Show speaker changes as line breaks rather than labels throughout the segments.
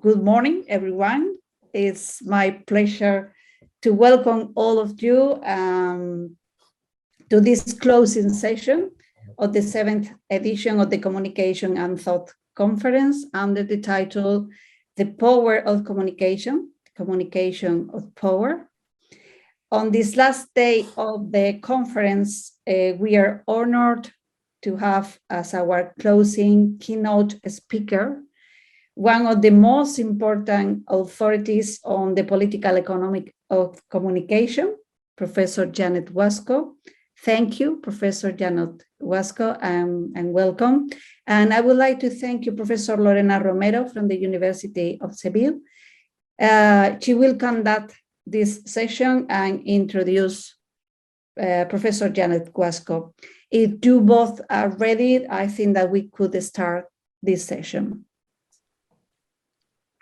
Good morning, everyone. It's my pleasure to welcome all of you to this closing session of the 7th edition of the Communication and Thought Conference under the title, The Power of Communication, Communication of Power. On this last day of the conference, we are honored to have as our closing keynote speaker one of the most important authorities on the political economy of communication, Professor Janet Wasko. Thank you, Professor Janet Wasko, and welcome. And I would like to thank you, Professor Lorena Romero from the University of Sevilla. She will conduct this session and introduce Professor Janet Wasko. If you both are ready, I think that we could start this session.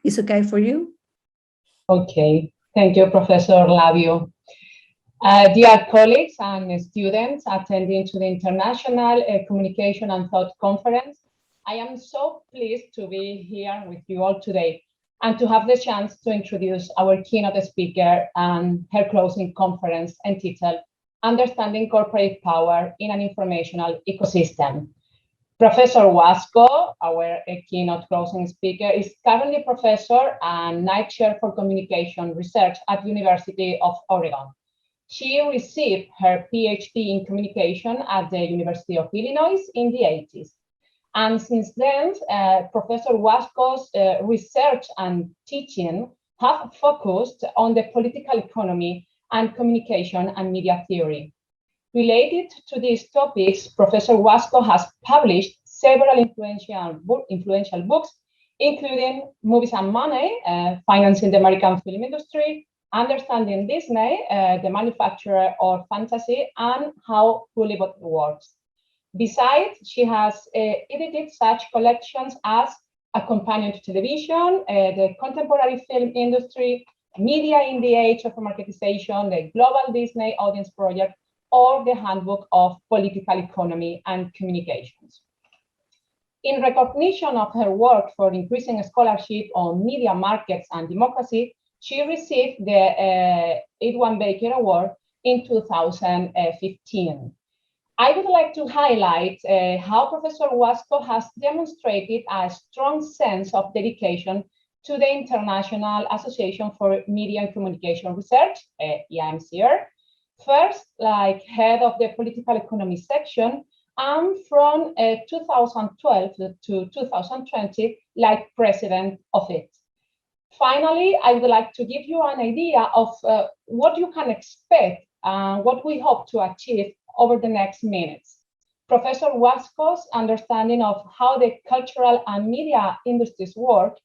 Is okay for you?
Okay, thank you, Professor Labio. Dear colleagues and students attending to the International Communication and Thought Conference, I am so pleased to be here with you all today and to have the chance to introduce our keynote speaker and her closing conference entitled Understanding Corporate Power in an Informational Ecosystem. Professor Wasko, our keynote closing speaker, is currently professor and Knight Chair for Communication Research at the University of Oregon. She received her PhD in communication at the University of Illinois in the 80s. And since then, Professor Wasko's research and teaching have focused on the political economy and communication and media theory. Related to these topics, Professor Wasko has published several influential books, including Movies and Money, Financing the American Film Industry, Understanding Disney, the Manufacturer of Fantasy, and How Hollywood Works. Besides, she has edited such collections as A Companion to Television, the Contemporary Film Industry, Media in the Age of Marketization, the Global Disney Audience Project, or the Handbook of Political Economy and Communications. In recognition of her work for increasing scholarship on media markets and democracy, she received the Edwin Baker Award in 2015. I would like to highlight how Professor Wasko has demonstrated a strong sense of dedication to the International Association for Media and Communication Research, IAMCR, first, like head of the political economy section, and from 2012 to 2020, like president of it. Finally, I would like to give you an idea of what you can expect and what we hope to achieve over the next minutes. Professor Wasko's understanding of how the cultural and media industries work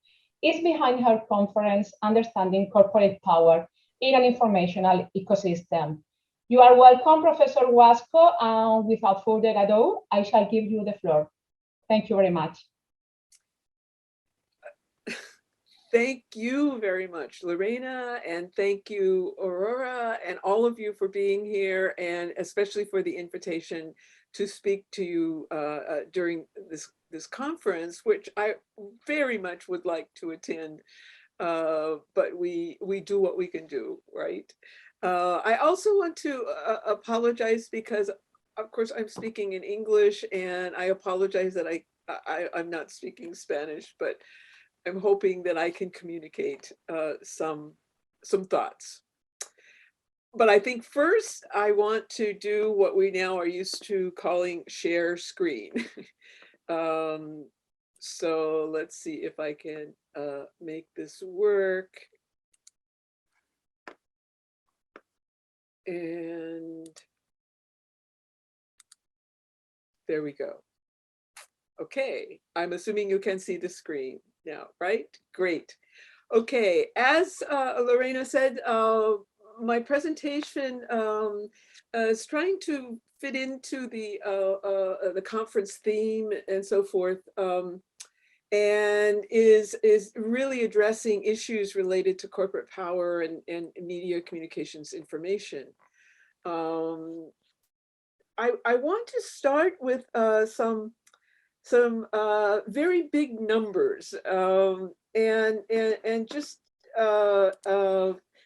is behind her conference, Understanding Corporate Power in an Informational Ecosystem. You are welcome, Professor Wasko, and without further ado, I shall give you the floor. Thank you very much.
Thank you very much, Lorena, and thank you, Aurora, and all of you for being here, and especially for the invitation to speak to you during this conference, which I very much would like to attend, but we do what we can do, right? I also want to apologize because, of course, I'm speaking in English, and I apologize that I'm not speaking Spanish, but I'm hoping that I can communicate some thoughts. But I think first I want to do what we now are used to calling share screen. So let's see if I can make this work. And there we go. Okay, I'm assuming you can see the screen now, right? Great. Okay, as Lorena said, my presentation is trying to fit into the conference theme and so forth, and is really addressing issues related to corporate power and media communications information. I want to start with some very big numbers, and just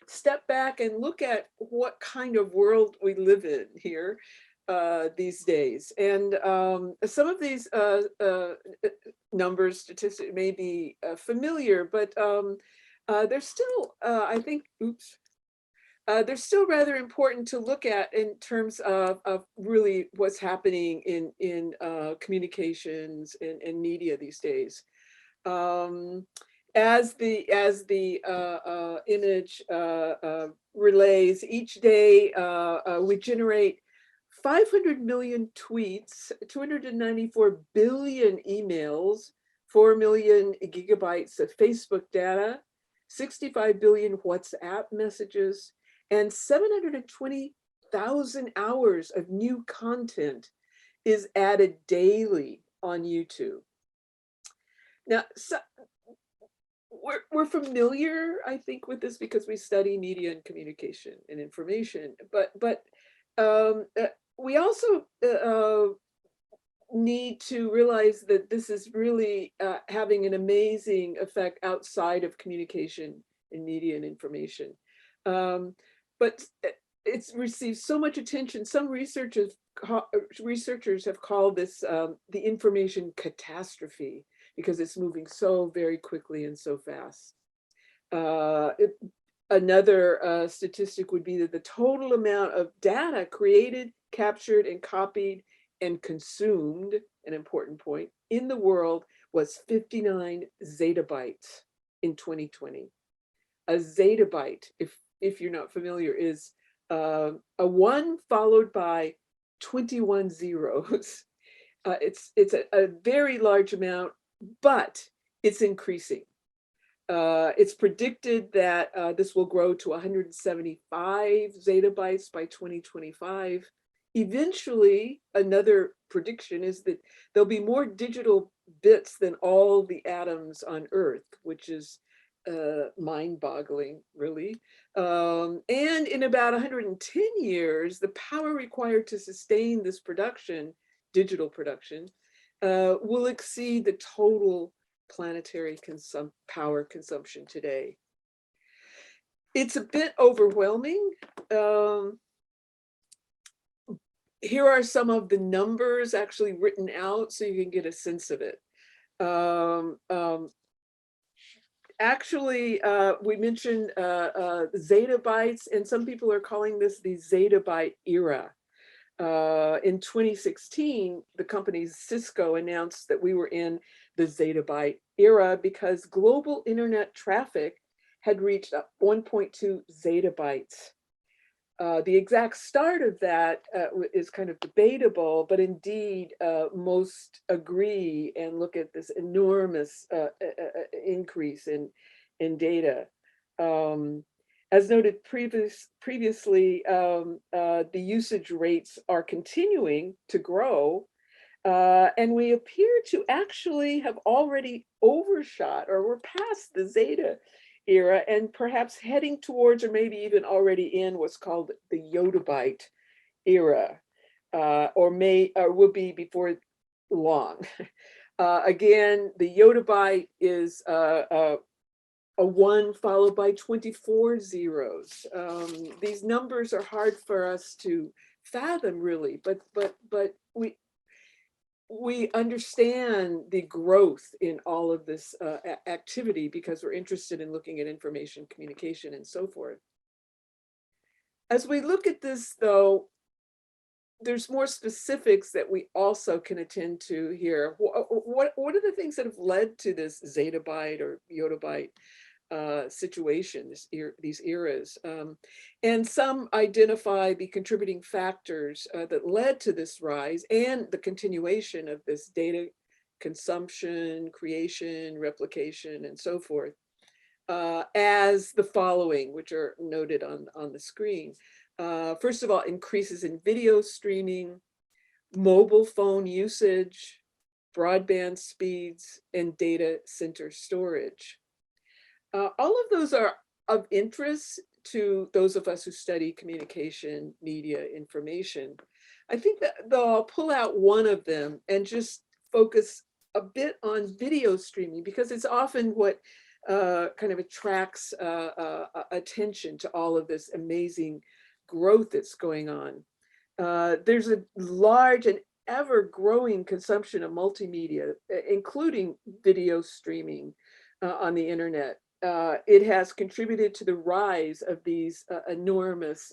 step back and look at what kind of world we live in here these days. And some of these numbers, statistics may be familiar, but they're still, I think, they're still rather important to look at in terms of really what's happening in communications and media these days. As the image relays, each day we generate 500 million tweets, 294 billion emails, 4 million gigabytes of Facebook data, 65 billion WhatsApp messages, and 720,000 hours of new content is added daily on YouTube. Now, so we're familiar, I think, with this because we study media and communication and information, but we also need to realize that this is really having an amazing effect outside of communication and media and information. But it's received so much attention. Some researchers have called this the information catastrophe because it's moving so very quickly and so fast. Another statistic would be that the total amount of data created, captured, and copied and consumed, an important point, in the world was 59 zettabytes in 2020. A zettabyte, if you're not familiar, is a 1 followed by 21 zeros. It's a very large amount, but it's increasing. It's predicted that this will grow to 175 zettabytes by 2025. Eventually, another prediction is that there'll be more digital bits than all the atoms on Earth, which is mind-boggling, really. And in about 110 years, the power required to sustain this production, digital production, will exceed the total planetary power consumption today. It's a bit overwhelming. Here are some of the numbers actually written out so you can get a sense of it. Actually, we mentioned zettabytes, and some people are calling this the zettabyte era. In 2016, the company Cisco announced that we were in the zettabyte era because global internet traffic had reached 1.2 zettabytes. The exact start of that is kind of debatable, but indeed most agree and look at this enormous increase in data. As noted previously, the usage rates are continuing to grow, and we appear to actually have already overshot, or we're past the Zeta era and perhaps heading towards, or maybe even already in, what's called the yottabyte era, or will be before long. Again, the yottabyte is a 1 followed by 24 zeros. These numbers are hard for us to fathom, really, but we understand the growth in all of this activity because we're interested in looking at information, communication, and so forth. As we look at this, though, there's more specifics that we also can attend to here. What are the things that have led to this zettabyte or yottabyte situation, these eras? And some identify the contributing factors that led to this rise and the continuation of this data consumption, creation, replication, and so forth, as the following, which are noted on the screen. First of all, increases in video streaming, mobile phone usage, broadband speeds, and data center storage. All of those are of interest to those of us who study communication, media, information. I think that though I'll pull out one of them and just focus a bit on video streaming because it's often what kind of attracts attention to all of this amazing growth that's going on. There's a large and ever-growing consumption of multimedia, including video streaming on the internet. It has contributed to the rise of these enormous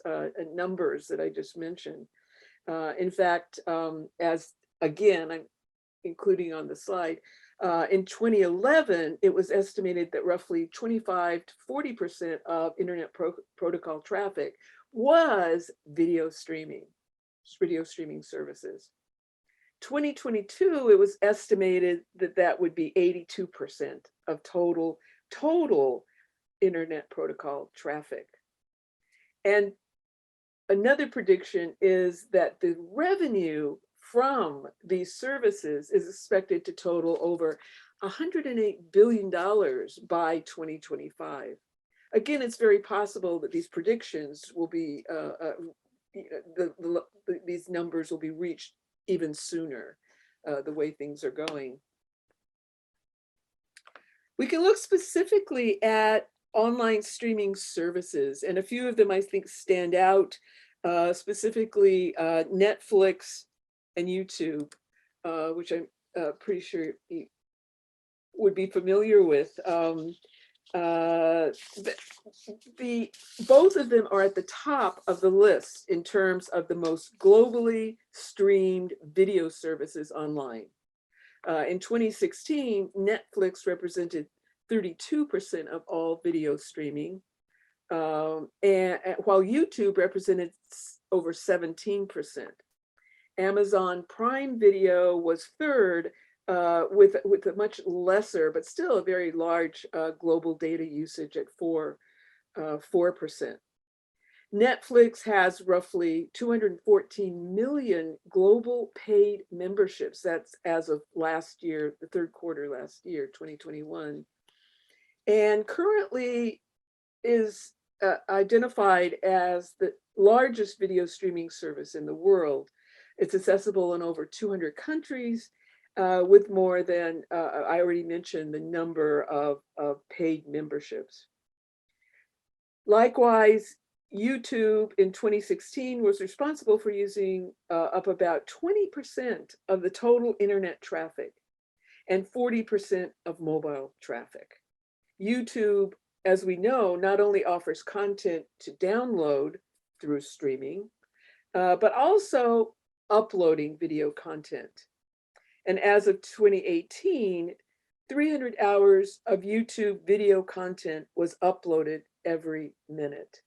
numbers that I just mentioned. In fact, as again, I'm including on the slide, in 2011, it was estimated that roughly 25 to 40% of internet protocol traffic was video streaming services. 2022, it was estimated that that would be 82% of total internet protocol traffic. And another prediction is that the revenue from these services is expected to total over $108 billion by 2025. Again, it's very possible that these predictions will be, these numbers will be reached even sooner, the way things are going. We can look specifically at online streaming services, and a few of them I think stand out, specifically Netflix and YouTube, which I'm pretty sure you would be familiar with. Both of them are at the top of the list in terms of the most globally streamed video services online. In 2016, Netflix represented 32% of all video streaming, and while YouTube represented over 17%. Amazon Prime Video was third, with a much lesser, but still a very large global data usage at 4%. Netflix has roughly 214 million global paid memberships. That's as of last year, the third quarter last year, 2021. And currently is identified as the largest video streaming service in the world. It's accessible in over 200 countries with more than, I already mentioned, the number of paid memberships. Likewise, YouTube in 2016 was responsible for using up about 20% of the total internet traffic and 40% of mobile traffic. YouTube, as we know, not only offers content to download through streaming, but also uploading video content. And as of 2018, 300 hours of YouTube video content was uploaded every minute.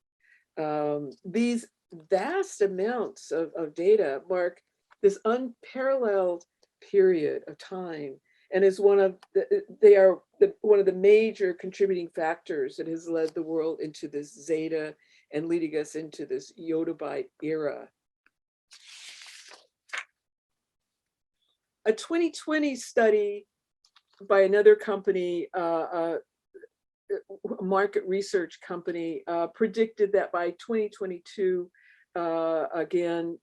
These vast amounts of data mark this unparalleled period of time, and is one of the major contributing factors that has led the world into this Zeta and leading us into this yottabyte era. A 2020 study by another company, a market research company, predicted that by 2022, again,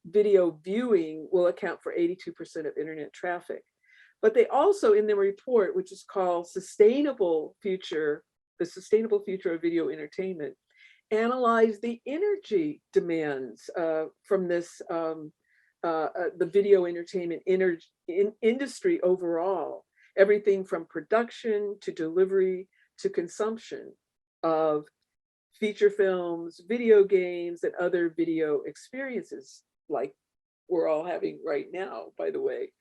video viewing will account for 82% of internet traffic. But they also, in their report, which is called the Sustainable Future of Video Entertainment, analyzed the energy demands from this, the video entertainment industry overall, everything from production to delivery to consumption of feature films, video games, and other video experiences like we're all having right now, by the way.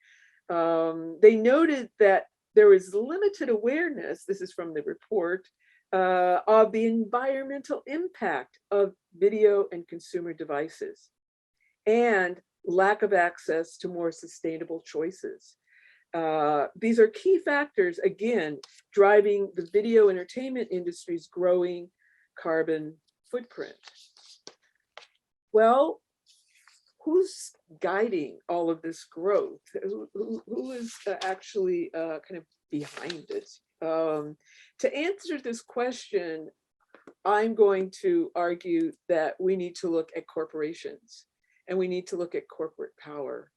They noted that there is limited awareness, this is from the report, of the environmental impact of video and consumer devices, and lack of access to more sustainable choices. These are key factors, again, driving the video entertainment industry's growing carbon footprint. Well, who's guiding all of this growth? Who is actually kind of behind it? To answer this question, I'm going to argue that we need to look at corporations and we need to look at corporate power.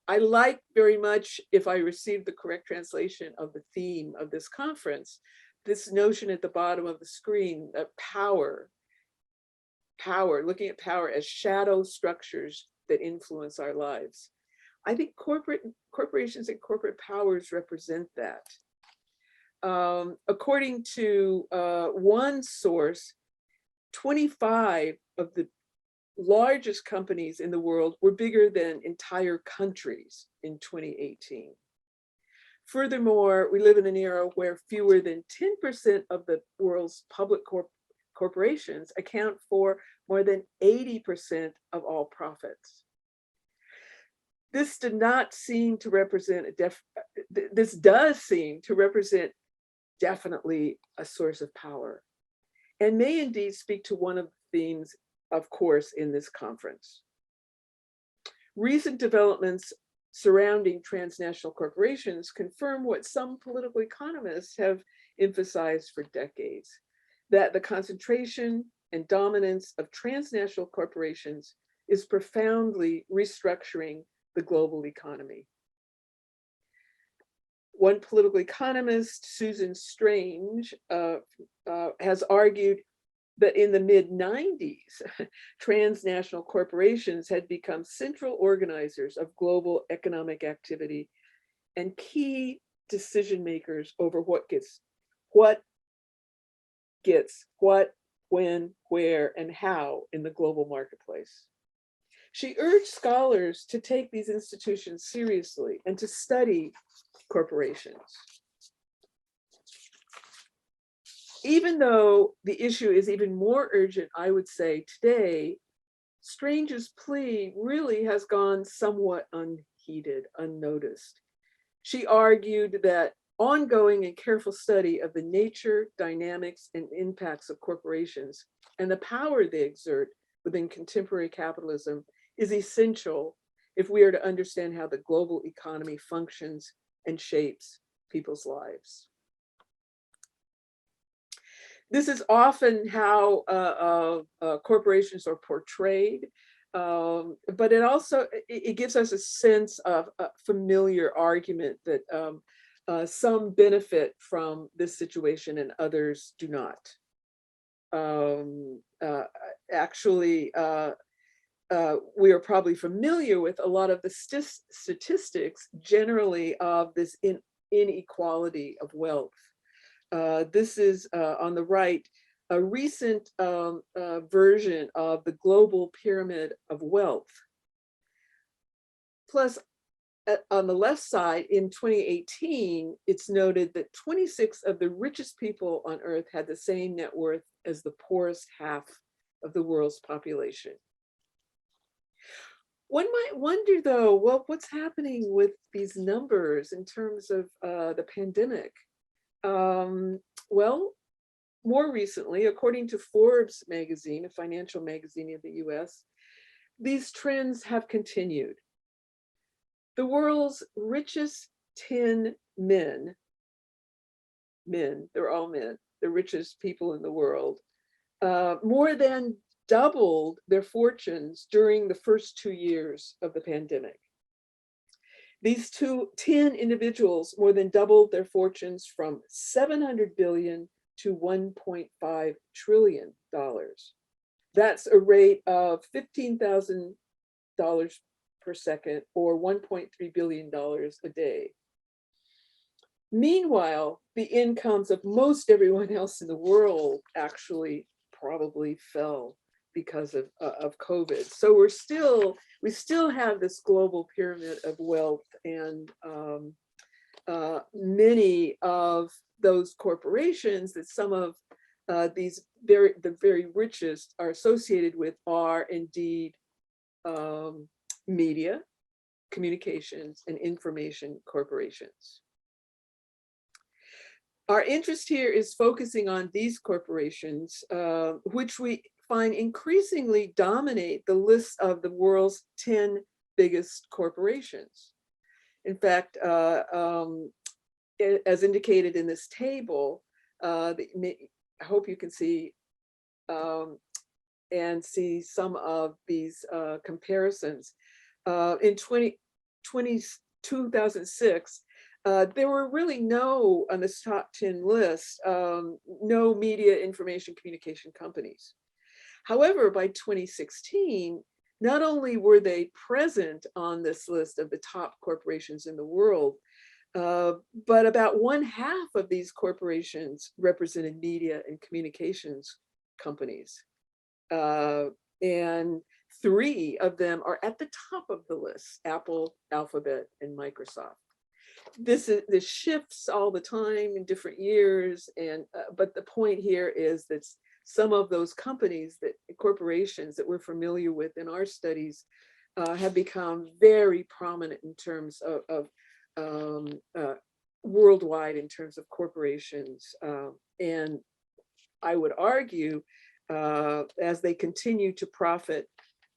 I like very much, if I received the correct translation of the theme of this conference, this notion at the bottom of the screen that power, looking at power as shadow structures that influence our lives. I think corporations and corporate powers represent that. According to one source, 25 of the largest companies in the world were bigger than entire countries in 2018. Furthermore, we live in an era where fewer than 10% of the world's public corporations account for more than 80% of all profits. This did not seem to represent this does seem to represent definitely a source of power, and may indeed speak to one of the themes, of course, in this conference. Recent developments surrounding transnational corporations confirm what some political economists have emphasized for decades, that the concentration and dominance of transnational corporations is profoundly restructuring the global economy. One political economist, Susan Strange, has argued that in the mid-90s, transnational corporations had become central organizers of global economic activity and key decision makers over what gets, when, where, and how in the global marketplace. She urged scholars to take these institutions seriously and to study corporations. Even though the issue is even more urgent, I would say today, Strange's plea really has gone somewhat unheeded, unnoticed. She argued that ongoing and careful study of the nature, dynamics, and impacts of corporations and the power they exert within contemporary capitalism is essential if we are to understand how the global economy functions and shapes people's lives. This is often how corporations are portrayed, but it also gives us a sense of a familiar argument that some benefit from this situation and others do not. Actually, we are probably familiar with a lot of the statistics generally of this inequality of wealth. This is on the right, a recent version of the global pyramid of wealth. Plus, on the left side, in 2018, it's noted that 26 of the richest people on Earth had the same net worth as the poorest half of the world's population. One might wonder, though, well, what's happening with these numbers in terms of the pandemic? Well, more recently, according to Forbes magazine, a financial magazine of the US, these trends have continued. The world's richest 10 men, they're all men, the richest people in the world, more than doubled their fortunes during the first 2 years of the pandemic. These 10 individuals more than doubled their fortunes from $700 billion to $1.5 trillion. That's a rate of $15,000 per second, or $1.3 billion a day. Meanwhile, the incomes of most everyone else in the world actually probably fell because of COVID. So we still have this global pyramid of wealth, and many of those corporations that some of the very richest are associated with are indeed media, communications, and information corporations. Our interest here is focusing on these corporations, which we find increasingly dominate the list of the world's 10 biggest corporations. In fact, as indicated in this table, I hope you can see and see some of these comparisons. In 2006, there were really no, on this top 10 list, no media information communication companies. However, by 2016, not only were they present on this list of the top corporations in the world, but about 1/2 of these corporations represented media and communications companies. And 3 of them are at the top of the list: Apple, Alphabet, and Microsoft. This shifts all the time in different years, and but the point here is that some of those companies, corporations that we're familiar with in our studies, have become very prominent in terms of worldwide, in terms of corporations. And I would argue, as they continue to profit,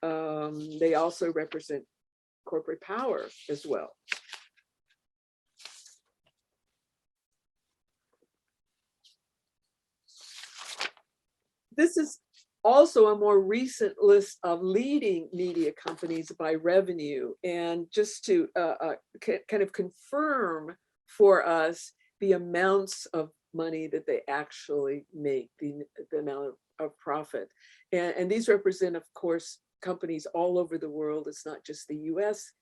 they also represent corporate power as well. This is also a more recent list of leading media companies by revenue, and just to kind of confirm for us the amounts of money that they actually make, the amount of profit. And these represent, of course, companies all over the world. It's not just the US,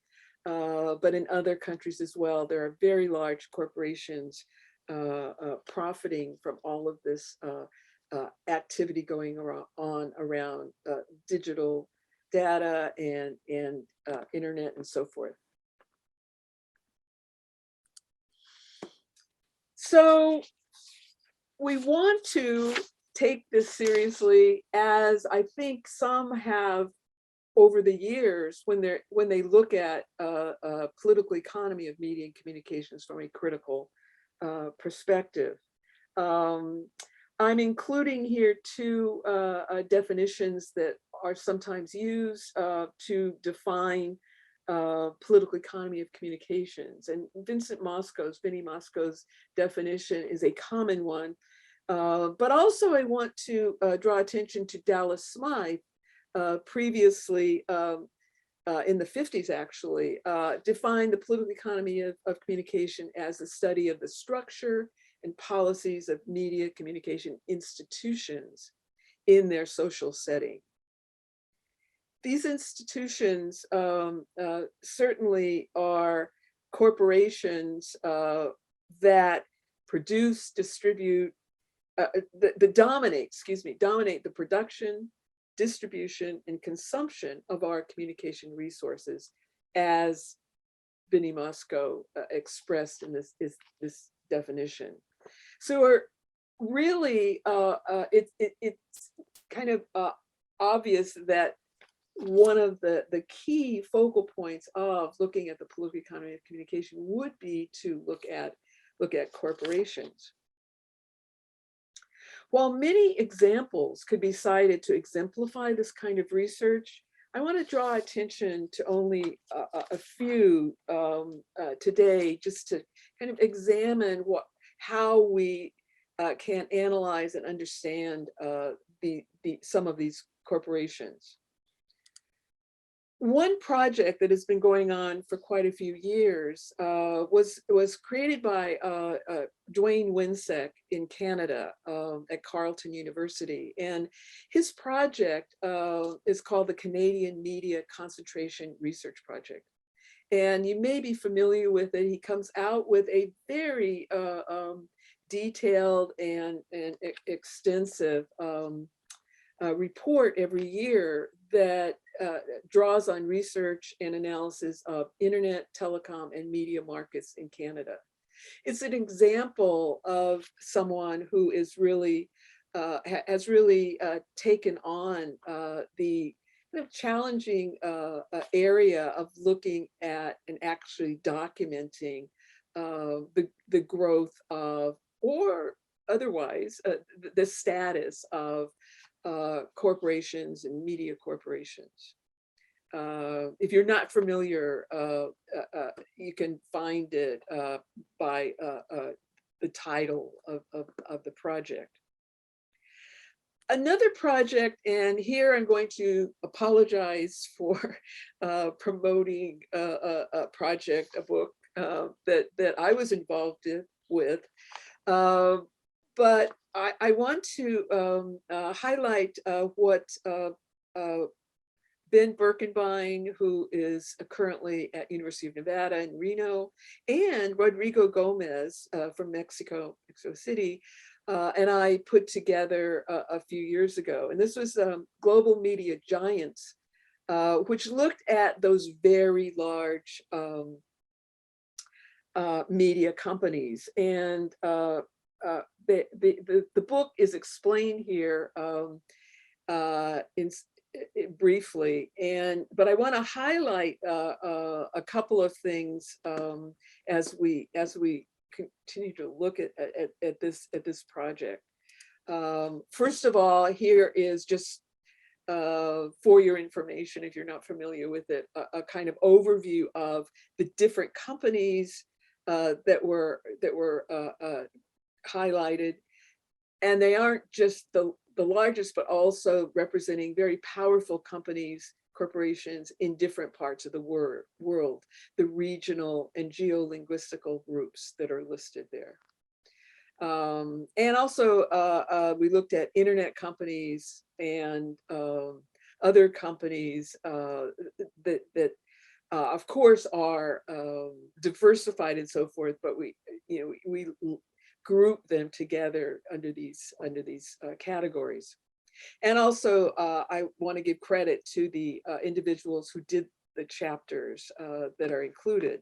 but in other countries as well. There are very large corporations profiting from all of this activity going on around digital data and internet and so forth. So we want to take this seriously, as I think some have over the years, when they look at political economy of media and communications from a critical perspective. I'm including here 2 definitions that are sometimes used to define political economy of communications. And Vinnie Mosco's definition is a common one. But also I want to draw attention to Dallas Smythe, previously in the 50s actually, defined the political economy of communication as the study of the structure and policies of media communication institutions in their social setting. These institutions certainly are corporations that produce, distribute, dominate the production, distribution, and consumption of our communication resources, as Vinnie Mosco expressed in this definition. So we're really, it's kind of obvious that one of the key focal points of looking at the political economy of communication would be to look at corporations. While many examples could be cited to exemplify this kind of research, I want to draw attention to only a few today, just to kind of examine how we can analyze and understand some of these corporations. One project that has been going on for quite a few years was created by Dwayne Winsek in Canada at Carleton University. And his project is called the Canadian Media Concentration Research Project. And you may be familiar with it. He comes out with a very detailed and extensive report every year that draws on research and analysis of internet, telecom, and media markets in Canada. It's an example of someone who is really has really taken on the kind of challenging area of looking at and actually documenting the growth of, or otherwise, the status of corporations and media corporations. If you're not familiar, you can find it by the title of the project. Another project, and here I'm going to apologize for promoting a project, a book that I was involved with, but I want to highlight what Ben Birkenbein, who is currently at University of Nevada in Reno, and Rodrigo Gomez from Mexico City, and I put together a few years ago. And this was Global Media Giants, which looked at those very large media companies. And the book is explained here briefly, but I want to highlight a couple of things as we continue to look at this project. First of all, here is just for your information, if you're not familiar with it, a kind of overview of the different companies that were highlighted, and they aren't just the largest, but also representing very powerful companies, corporations in different parts of the world, the regional and geo-linguistical groups that are listed there. And also we looked at internet companies and other companies that of course are diversified and so forth, but we group them together under these categories. And also I want to give credit to the individuals who did the chapters that are included.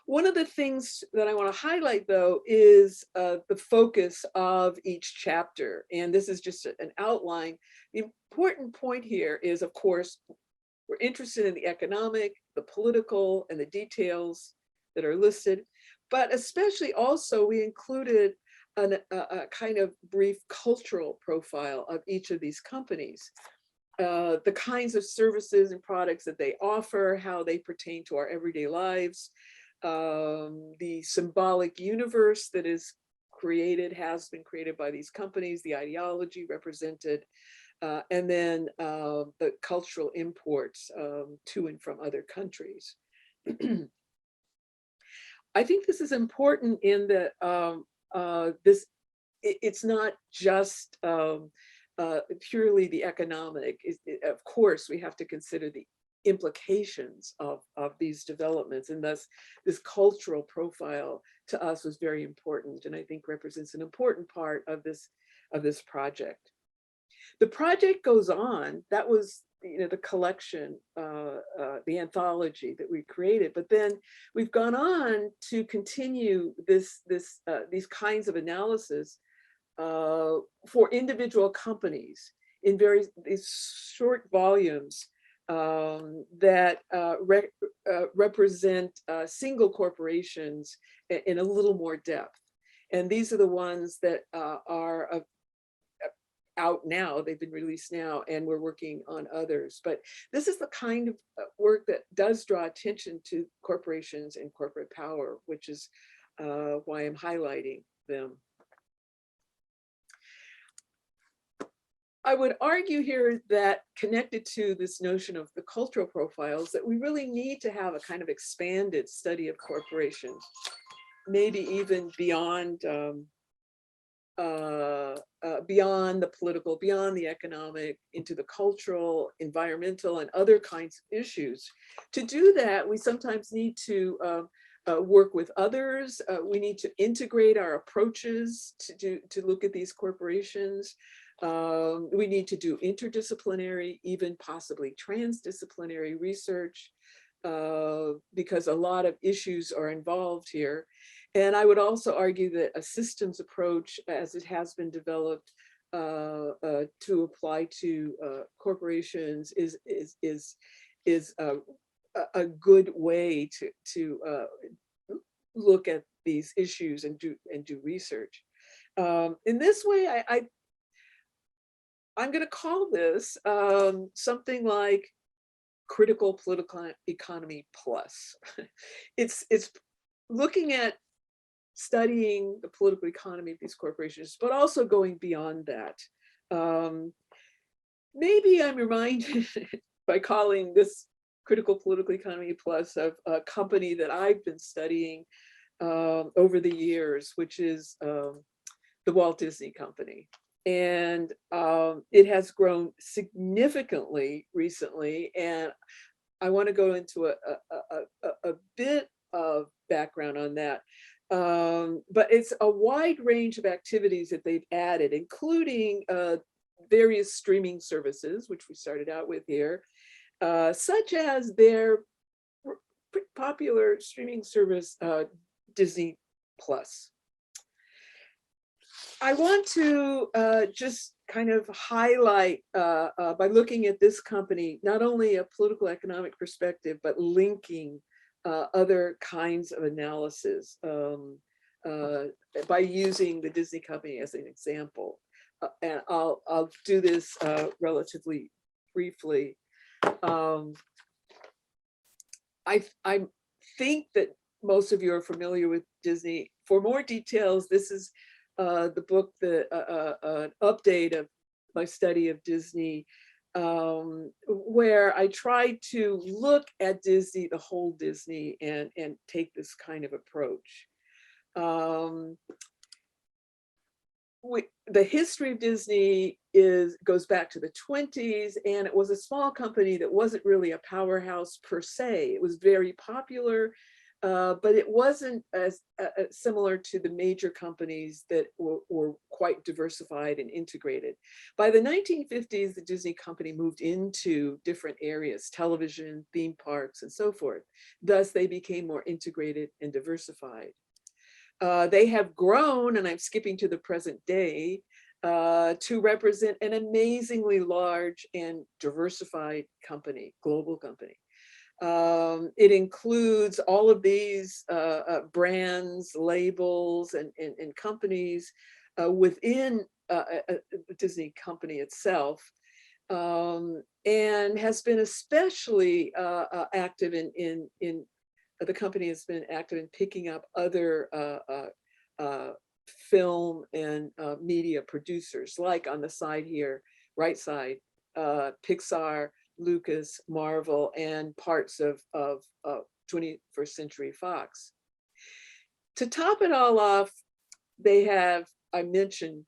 One of the things that I want to highlight, though, is the focus of each chapter. And this is just an outline. The important point here is, of course, we're interested in the economic, the political, and the details that are listed. But especially also, we included a kind of brief cultural profile of each of these companies. The kinds of services and products that they offer, how they pertain to our everyday lives, the symbolic universe that is has been created by these companies, the ideology represented, and then the cultural imports to and from other countries. I think this is important in that it's not just purely the economic. Of course, we have to consider the implications of these developments, and thus this cultural profile to us was very important, and I think represents an important part of this project. The project goes on. That was the collection, the anthology that we created, but then we've gone on to continue these kinds of analysis for individual companies in these short volumes that represent single corporations in a little more depth. And these are the ones that are out now. They've been released now, and we're working on others. But this is the kind of work that does draw attention to corporations and corporate power, which is why I'm highlighting them. I would argue here that, connected to this notion of the cultural profiles, that we really need to have a kind of expanded study of corporations, maybe even beyond beyond the political, beyond the economic, into the cultural, environmental, and other kinds of issues. To do that, we sometimes need to work with others. We need to integrate our approaches to look at these corporations. We need to do interdisciplinary, even possibly transdisciplinary research, because a lot of issues are involved here. And I would also argue that a systems approach, as it has been developed to apply to corporations, is a good way to look at these issues and do research. In this way, I'm going to call this something like critical political economy plus. It's looking at studying the political economy of these corporations, but also going beyond that Maybe I'm reminded by calling this Critical Political Economy Plus of a company that I've been studying over the years, which is the Walt Disney Company. And it has grown significantly recently. And I want to go into a bit of background on that. But it's a wide range of activities that they've added, including various streaming services, which we started out with here, such as their popular streaming service, Disney Plus. I want to just kind of highlight by looking at this company, not only a political economic perspective, but linking other kinds of analysis by using the Disney Company as an example. And I'll do this relatively briefly. I think that most of you are familiar with Disney. For more details, this is the book, an update of my study of Disney, where I tried to look at Disney, the whole Disney, and take this kind of approach. The history of Disney goes back to the 20s, and it was a small company that wasn't really a powerhouse per se. It was very popular, but it wasn't as similar to the major companies that were quite diversified and integrated. By the 1950s, the Disney Company moved into different areas, television, theme parks, and so forth. Thus, they became more integrated and diversified. They have grown, and I'm skipping to the present day, to represent an amazingly large and diversified company, global company. It includes all of these brands, labels, and companies within the Disney Company itself, and has been especially active in the company has been active in picking up other film and media producers, like on the side here, right side, Pixar, Lucas, Marvel, and parts of 21st Century Fox. To top it all off, they have, I mentioned,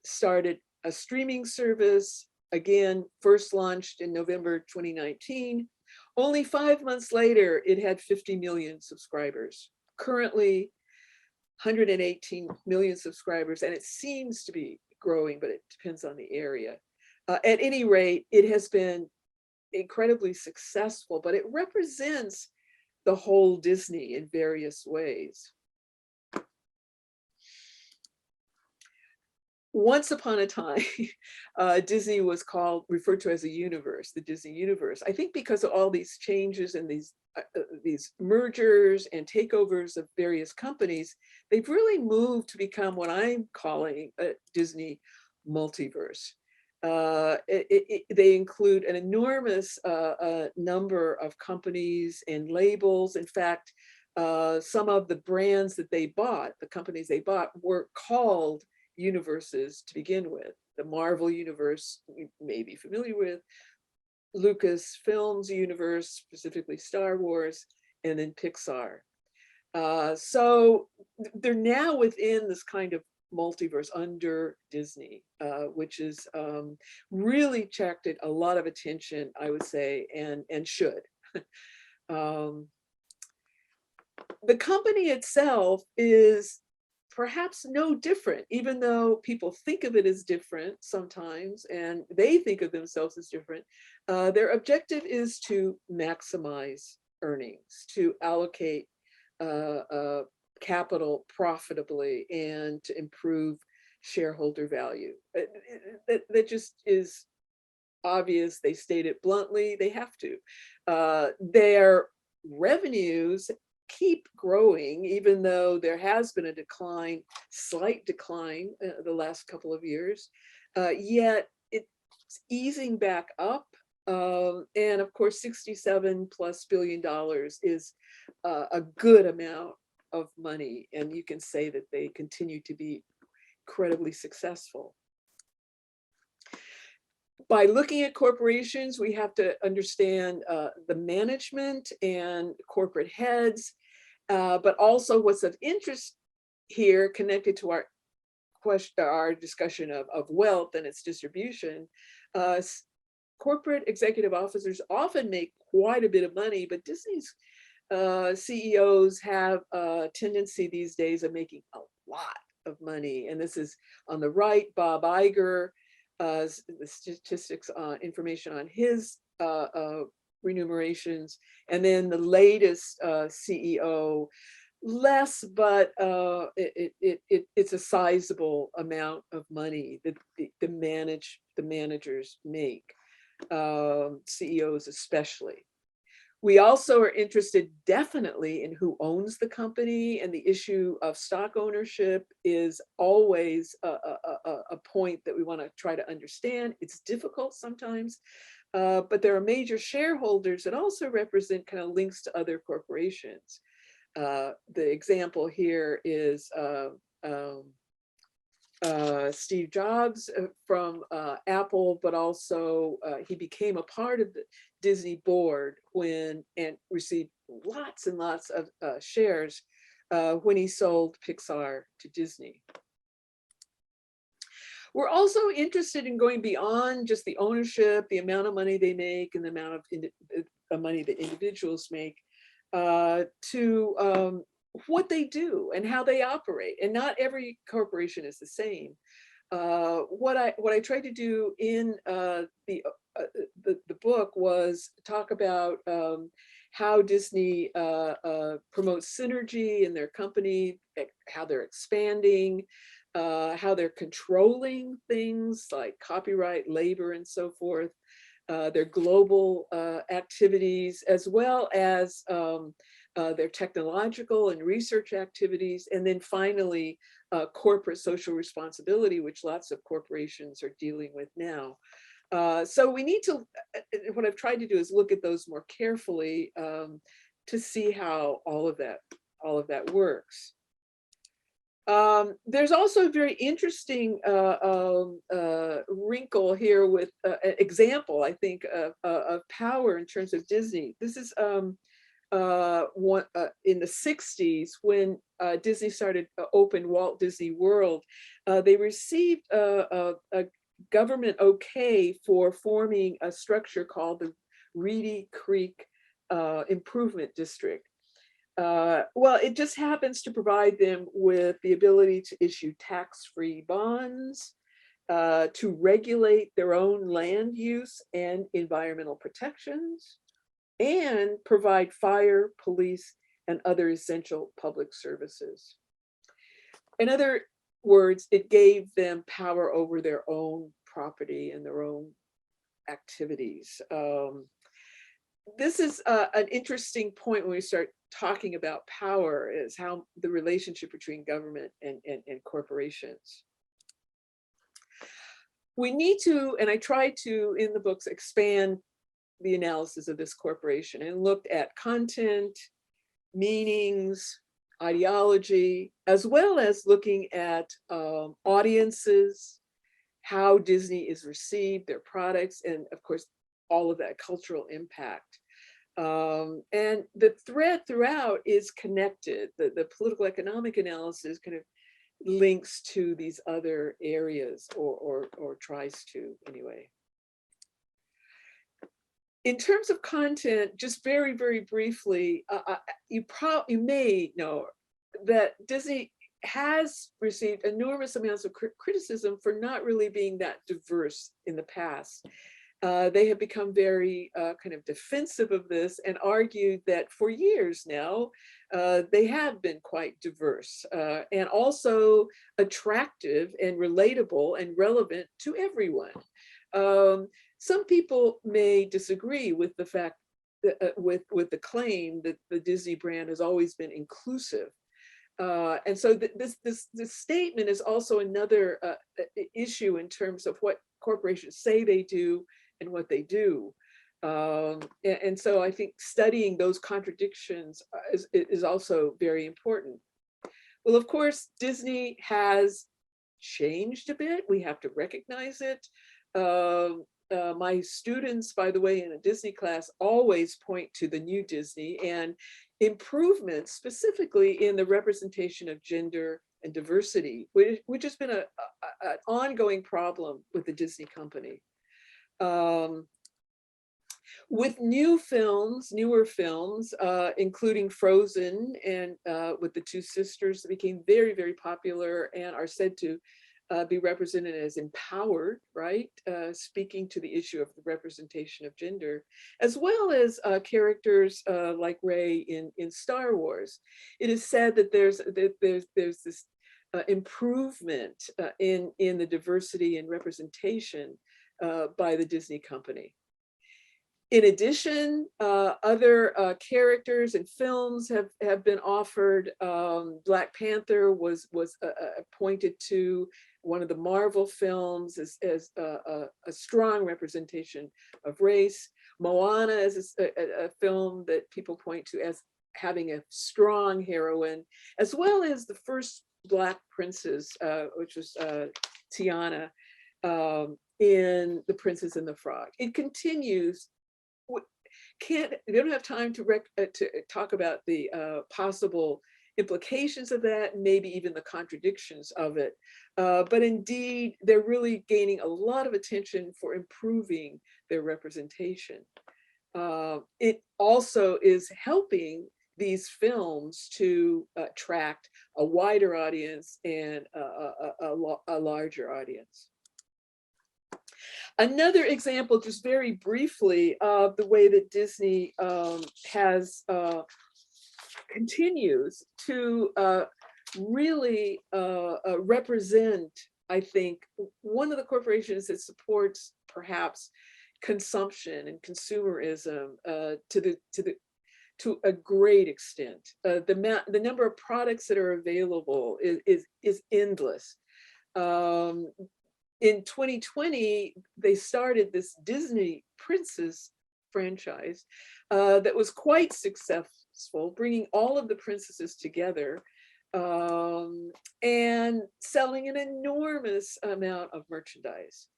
started a streaming service, again, first launched in November 2019. Only 5 months later, it had 50 million subscribers. Currently, 118 million subscribers, and it seems to be growing, but it depends on the area. At any rate, it has been incredibly successful, but it represents the whole Disney in various ways. Once upon a time, Disney was referred to as a universe, the Disney universe. I think because of all these changes and these mergers and takeovers of various companies, they've really moved to become what I'm calling a Disney multiverse. They include an enormous number of companies and labels. In fact, some of the brands that they bought, the companies they bought, were called universes to begin with. The Marvel universe, you may be familiar with, Lucas Films universe, specifically Star Wars, and then Pixar. So they're now within this kind of multiverse under Disney, which is really attracted a lot of attention, I would say, and should. The company itself is perhaps no different, even though people think of it as different sometimes, and they think of themselves as different. Their objective is to maximize earnings, to allocate capital profitably, and to improve shareholder value. That just is obvious. They state it bluntly, they have to. Their revenues keep growing, even though there has been a slight decline the last couple of years, yet it's easing back up. And of course, $67+ billion is a good amount of money, and you can say that they continue to be incredibly successful. By looking at corporations, we have to understand the management and corporate heads, but also what's of interest here connected to our discussion of wealth and its distribution. Corporate executive officers often make quite a bit of money, but Disney's CEOs have a tendency these days of making a lot of money. And this is on the right, Bob Iger, the statistics information on his remunerations. And then the latest CEO, less, but it's a sizable amount of money that the managers make, CEOs especially. We also are interested definitely in who owns the company, and the issue of stock ownership is always a point that we want to try to understand. It's difficult sometimes, but there are major shareholders that also represent kind of links to other corporations. The example here is Steve Jobs from Apple, but also he became a part of the Disney board and received lots and lots of shares when he sold Pixar to Disney. We're also interested in going beyond just the ownership, the amount of money they make, and the amount of money that individuals make, to what they do and how they operate. And not every corporation is the same. What I tried to do in the book was talk about how Disney promotes synergy in their company, how they're expanding, how they're controlling things like copyright, labor, and so forth, their global activities, as well as their technological and research activities, and then finally, corporate social responsibility, which lots of corporations are dealing with now. So we need to, what I've tried to do is look at those more carefully to see how all of that works. There's also a very interesting wrinkle here with an example, I think, of power in terms of Disney. This is in the 60s when Disney started open Walt Disney World. They received a government okay for forming a structure called the Reedy Creek Improvement District. Well, it just happens to provide them with the ability to issue tax-free bonds, to regulate their own land use and environmental protections, and provide fire, police, and other essential public services. In other words, it gave them power over their own property and their own activities. This is an interesting point when we start talking about power, is how the relationship between government and corporations. We need to, and I tried to in the books, expand the analysis of this corporation and looked at content, meanings, ideology, as well as looking at audiences, how Disney is received, their products, and of course, all of that cultural impact. And the thread throughout is connected. The political economic analysis kind of links to these other areas, or tries to anyway. In terms of content, just very, very briefly, you may know that Disney has received enormous amounts of criticism for not really being that diverse in the past. They have become very kind of defensive of this and argued that for years now, they have been quite diverse and also attractive and relatable and relevant to everyone. Some people may disagree with the fact that, with the claim that the Disney brand has always been inclusive. And so this statement is also another issue in terms of what corporations say they do and what they do. And so I think studying those contradictions is also very important. Well, of course, Disney has changed a bit. We have to recognize it. My students, by the way, in a Disney class always point to the new Disney and improvements specifically in the representation of gender and diversity, which has been an ongoing problem with the Disney company. With newer films, including Frozen and with the two sisters that became very, very popular and are said to be represented as empowered, right? Speaking to the issue of the representation of gender, as well as characters like Rey in Star Wars. It is said that there's this improvement in the diversity and representation by the Disney company. In addition, other characters and films have been offered. Black Panther was pointed to one of the Marvel films as a strong representation of race. Moana is a film that people point to as having a strong heroine, as well as the first Black princess, which was Tiana in The Princess and the Frog. It continues. We don't have time to talk about the possible implications of that, maybe even the contradictions of it. But indeed, they're really gaining a lot of attention for improving their representation. It also is helping these films to attract a wider audience and a larger audience. Another example, just very briefly, of the way that Disney continues to really represent, I think, one of the corporations that supports perhaps consumption and consumerism to a great extent. The number of products that are available is endless. In 2020, they started this Disney Princess franchise that was quite successful, bringing all of the princesses together and selling an enormous amount of merchandise.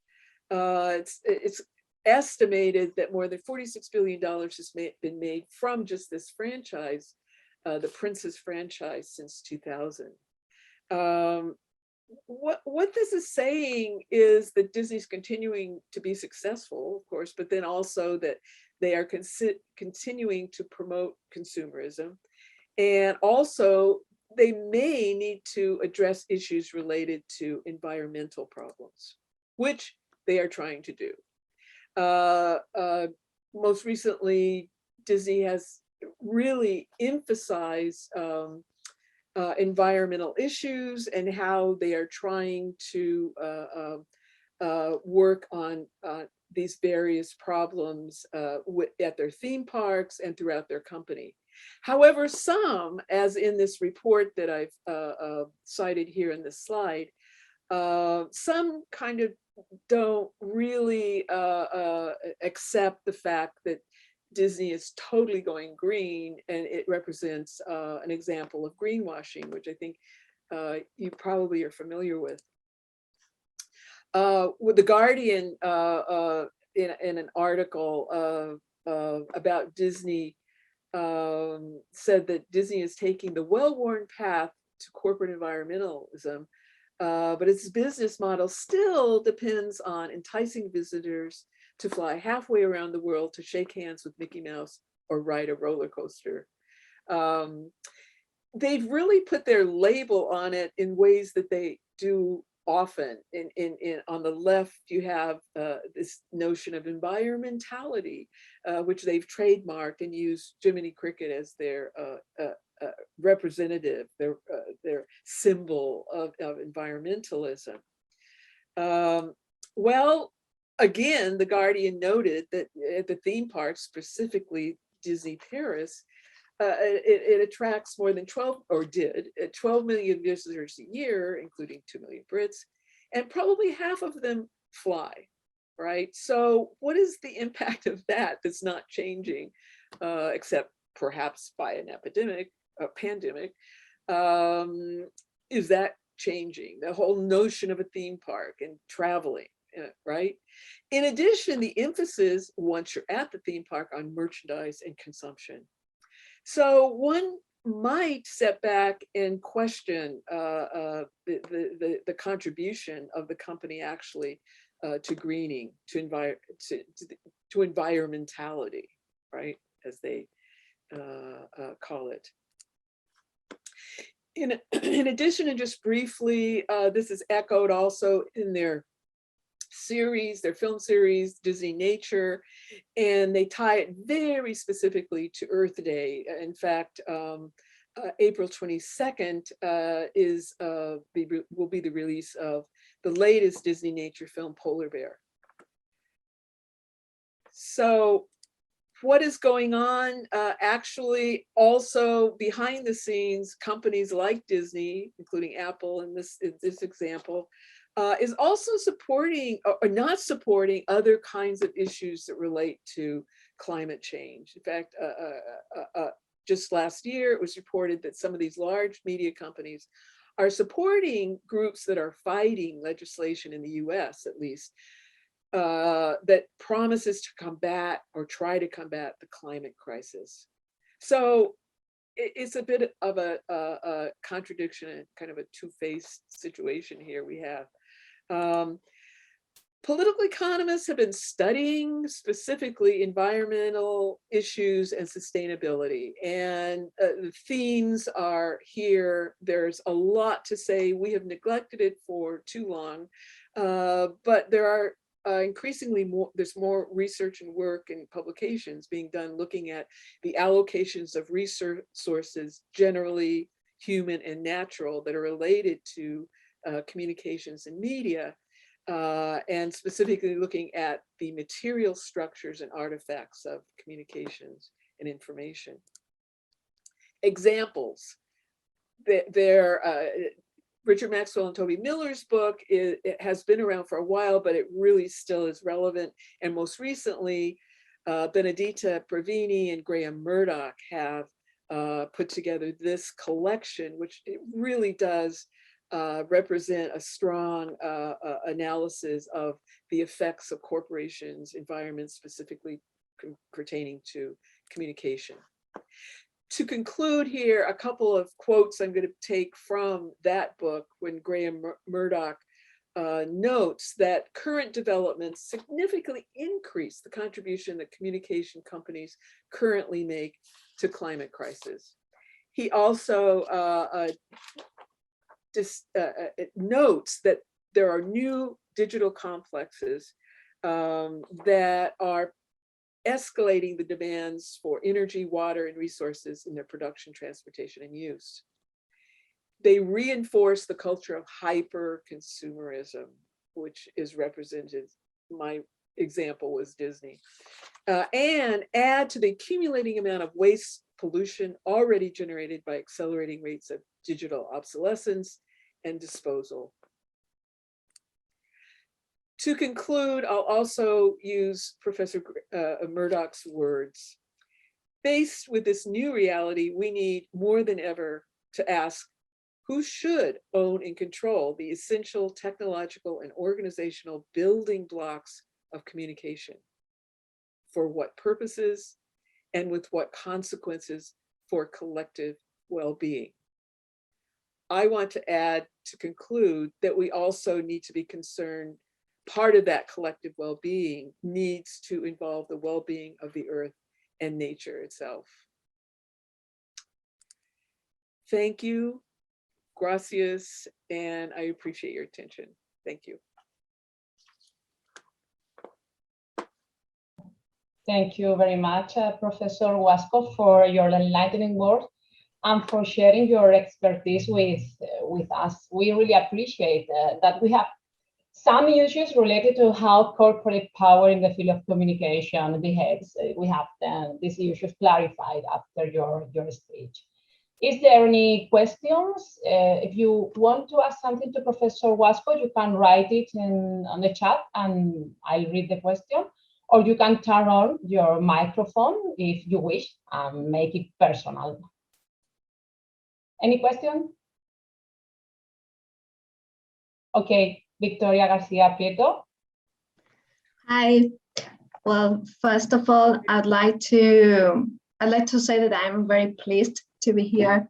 It's estimated that more than $46 billion has been made from just this franchise, the Princess franchise, since 2000. What this is saying is that Disney's continuing to be successful, of course, but then also that they are continuing to promote consumerism. And also they may need to address issues related to environmental problems, which they are trying to do. Most recently, Disney has really emphasized environmental issues and how they are trying to work on these various problems at their theme parks and throughout their company. However, some, as in this report that I've cited here in this slide, some kind of don't really accept the fact that Disney is totally going green, and it represents an example of greenwashing, which I think you probably are familiar with. With The Guardian, in an article about Disney, said that Disney is taking the well-worn path to corporate environmentalism, but its business model still depends on enticing visitors to fly halfway around the world to shake hands with Mickey Mouse or ride a roller coaster. They've really put their label on it in ways that they do often. On the left, you have this notion of environmentality, which they've trademarked and used Jiminy Cricket as their representative, their symbol of environmentalism. Well, again, The Guardian noted that at the theme parks, specifically Disney Paris, it attracts more than 12 million visitors a year, including 2 million Brits, and probably half of them fly, right? So what is the impact of that that's not changing, except perhaps by an epidemic, a pandemic? Is that changing? The whole notion of a theme park and traveling right? In addition, the emphasis, once you're at the theme park, on merchandise and consumption. So one might step back and question the contribution of the company actually to greening, to environmentality, right, as they call it. In addition, and just briefly, this is echoed also in their series, their film series, Disney Nature, and they tie it very specifically to Earth Day. In fact, April 22nd will be the release of the latest Disney Nature film, Polar Bear. So what is going on? Actually, also behind the scenes, companies like Disney, including Apple in this example, is also supporting or not supporting other kinds of issues that relate to climate change. In fact, just last year, it was reported that some of these large media companies are supporting groups that are fighting legislation in the US, at least, that promises to combat or try to combat the climate crisis. So it's a bit of a contradiction and kind of a two-faced situation here we have. Political economists have been studying specifically environmental issues and sustainability, and the themes are here. There's a lot to say. We have neglected it for too long, but there are increasingly more, there's more research and work and publications being done looking at the allocations of resources, generally human and natural, that are related to communications and media, and specifically looking at the material structures and artifacts of communications and information. Examples, Richard Maxwell and Toby Miller's book, it has been around for a while, but it really still is relevant. And most recently, Benedita Pravini and Graham Murdoch have put together this collection, which it really does represent a strong analysis of the effects of corporations, environments, specifically pertaining to communication. To conclude here, a couple of quotes I'm going to take from that book, when Graham Murdoch notes that current developments significantly increase the contribution that communication companies currently make to climate crisis. He also notes that there are new digital complexes that are escalating the demands for energy, water, and resources in their production, transportation, and use. They reinforce the culture of hyper-consumerism, which is represented, my example was Disney, and add to the accumulating amount of waste pollution already generated by accelerating rates of digital obsolescence and disposal. To conclude, I'll also use Professor Murdoch's words. Faced with this new reality, we need more than ever to ask, who should own and control the essential technological and organizational building blocks of communication? For what purposes and with what consequences for collective well-being? I want to add, to conclude, that we also need to be concerned. Part of that collective well-being needs to involve the well-being of the earth and nature itself. Thank you, gracias, and I appreciate your attention. Thank you.
Thank you very much, Professor Wasko, for your enlightening words and for sharing your expertise with us. We really appreciate that we have some issues related to how corporate power in the field of communication behaves. We have these issues clarified after your speech. Is there any questions? If you want to ask something to Professor Wasko, you can write it on the chat and I'll read the question. Or you can turn on your microphone if you wish and make it personal. Any question? Okay. Victoria Garcia Prieto.
Hi. Well, first of all, I'd like to say that I'm very pleased to be here,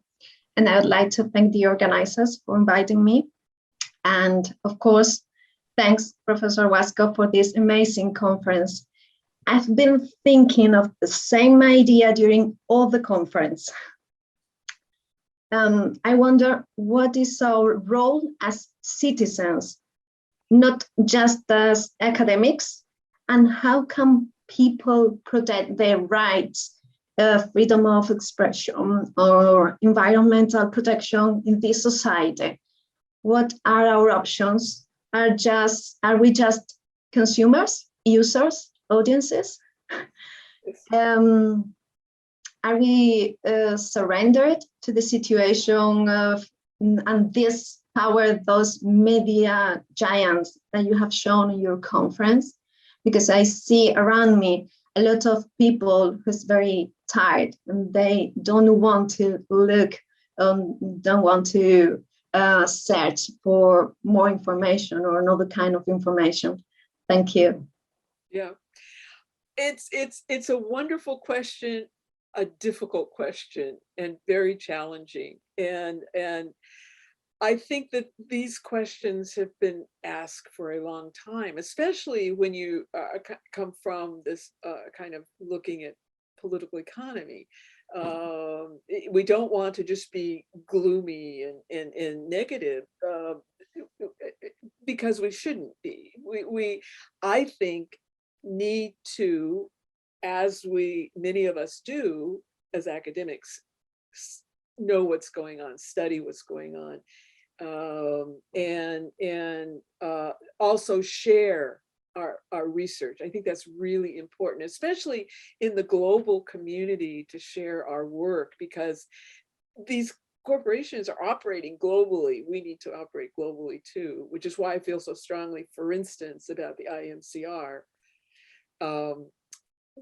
and I would like to thank the organizers for inviting me. And of course, thanks, Professor Wasko, for this amazing conference. I've been thinking of the same idea during all the conference. I wonder, what is our role as citizens, not just as academics, and how can people protect their rights, freedom of expression or environmental protection in this society? What are our options? Are we just consumers, users, audiences? Are we surrendered to the situation of, and this power, those media giants that you have shown in your conference? Because I see around me a lot of people who's very tired and they don't want to look, don't want to search for more information or another kind of information. Thank you.
Yeah, it's a wonderful question, a difficult question, and very challenging. And I think that these questions have been asked for a long time, especially when you come from this kind of looking at political economy. We don't want to just be gloomy and negative, because we shouldn't be. I think, need to, as many of us do as academics, know what's going on, study what's going on, and also share our research. I think that's really important, especially in the global community, to share our work, because these corporations are operating globally. We need to operate globally too, which is why I feel so strongly, for instance, about the IMCR.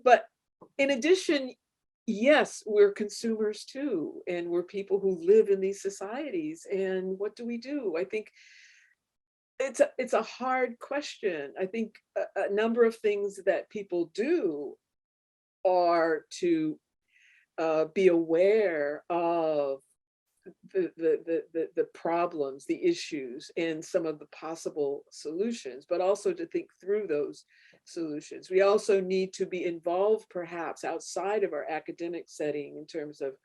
But in addition, yes, we're consumers too, and we're people who live in these societies. And what do? I think it's a hard question. I think a number of things that people do are to be aware of the problems, the issues, and some of the possible solutions, but also to think through those solutions. We also need to be involved, perhaps outside of our academic setting, in terms of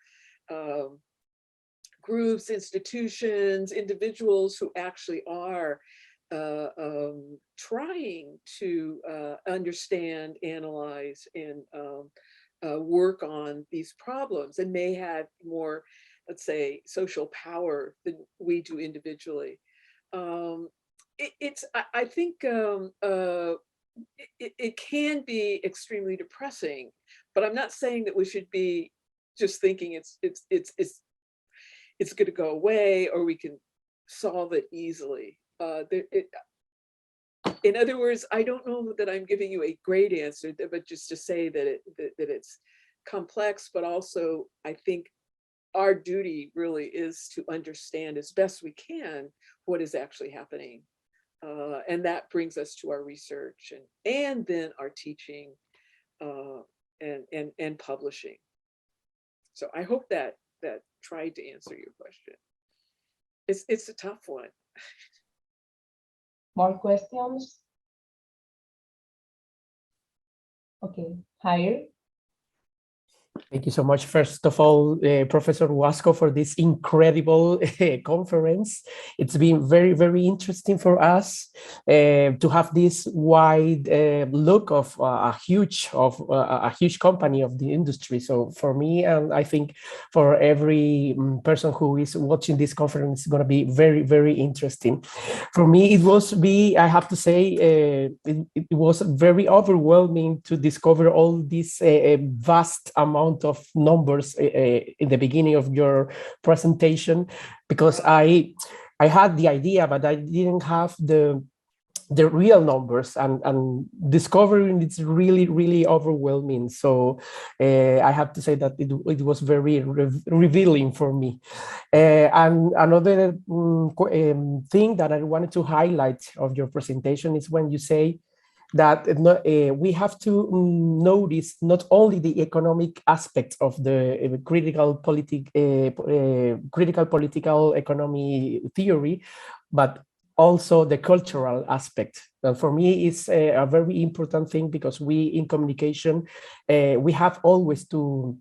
groups, institutions, individuals who actually are trying to understand, analyze, and work on these problems, and may have more, let's say, social power than we do individually. I think it can be extremely depressing, but I'm not saying that we should be just thinking it's going to go away, or we can solve it easily. In other words, I don't know that I'm giving you a great answer, but just to say that it's complex, but also I think our duty really is to understand as best we can what is actually happening. And that brings us to our research and then our teaching and publishing. So I hope that tried to answer your question. It's a tough one.
More questions? Okay, Jair.
Thank you so much, first of all, Professor Wasko, for this incredible conference. It's been very, very interesting for us to have this wide look of a huge company of the industry. So for me, and I think for every person who is watching this conference, it's going to be very, very interesting. For me, I have to say, it was very overwhelming to discover all this vast amount of numbers in the beginning of your presentation, because I had the idea, but I didn't have the real numbers, and discovering it's really, really overwhelming. So I have to say that it was very revealing for me. And another thing that I wanted to highlight of your presentation is when you say that we have to notice not only the economic aspects of the critical political economy theory, but also the cultural aspect. And for me, it's a very important thing, because we in communication, we have always to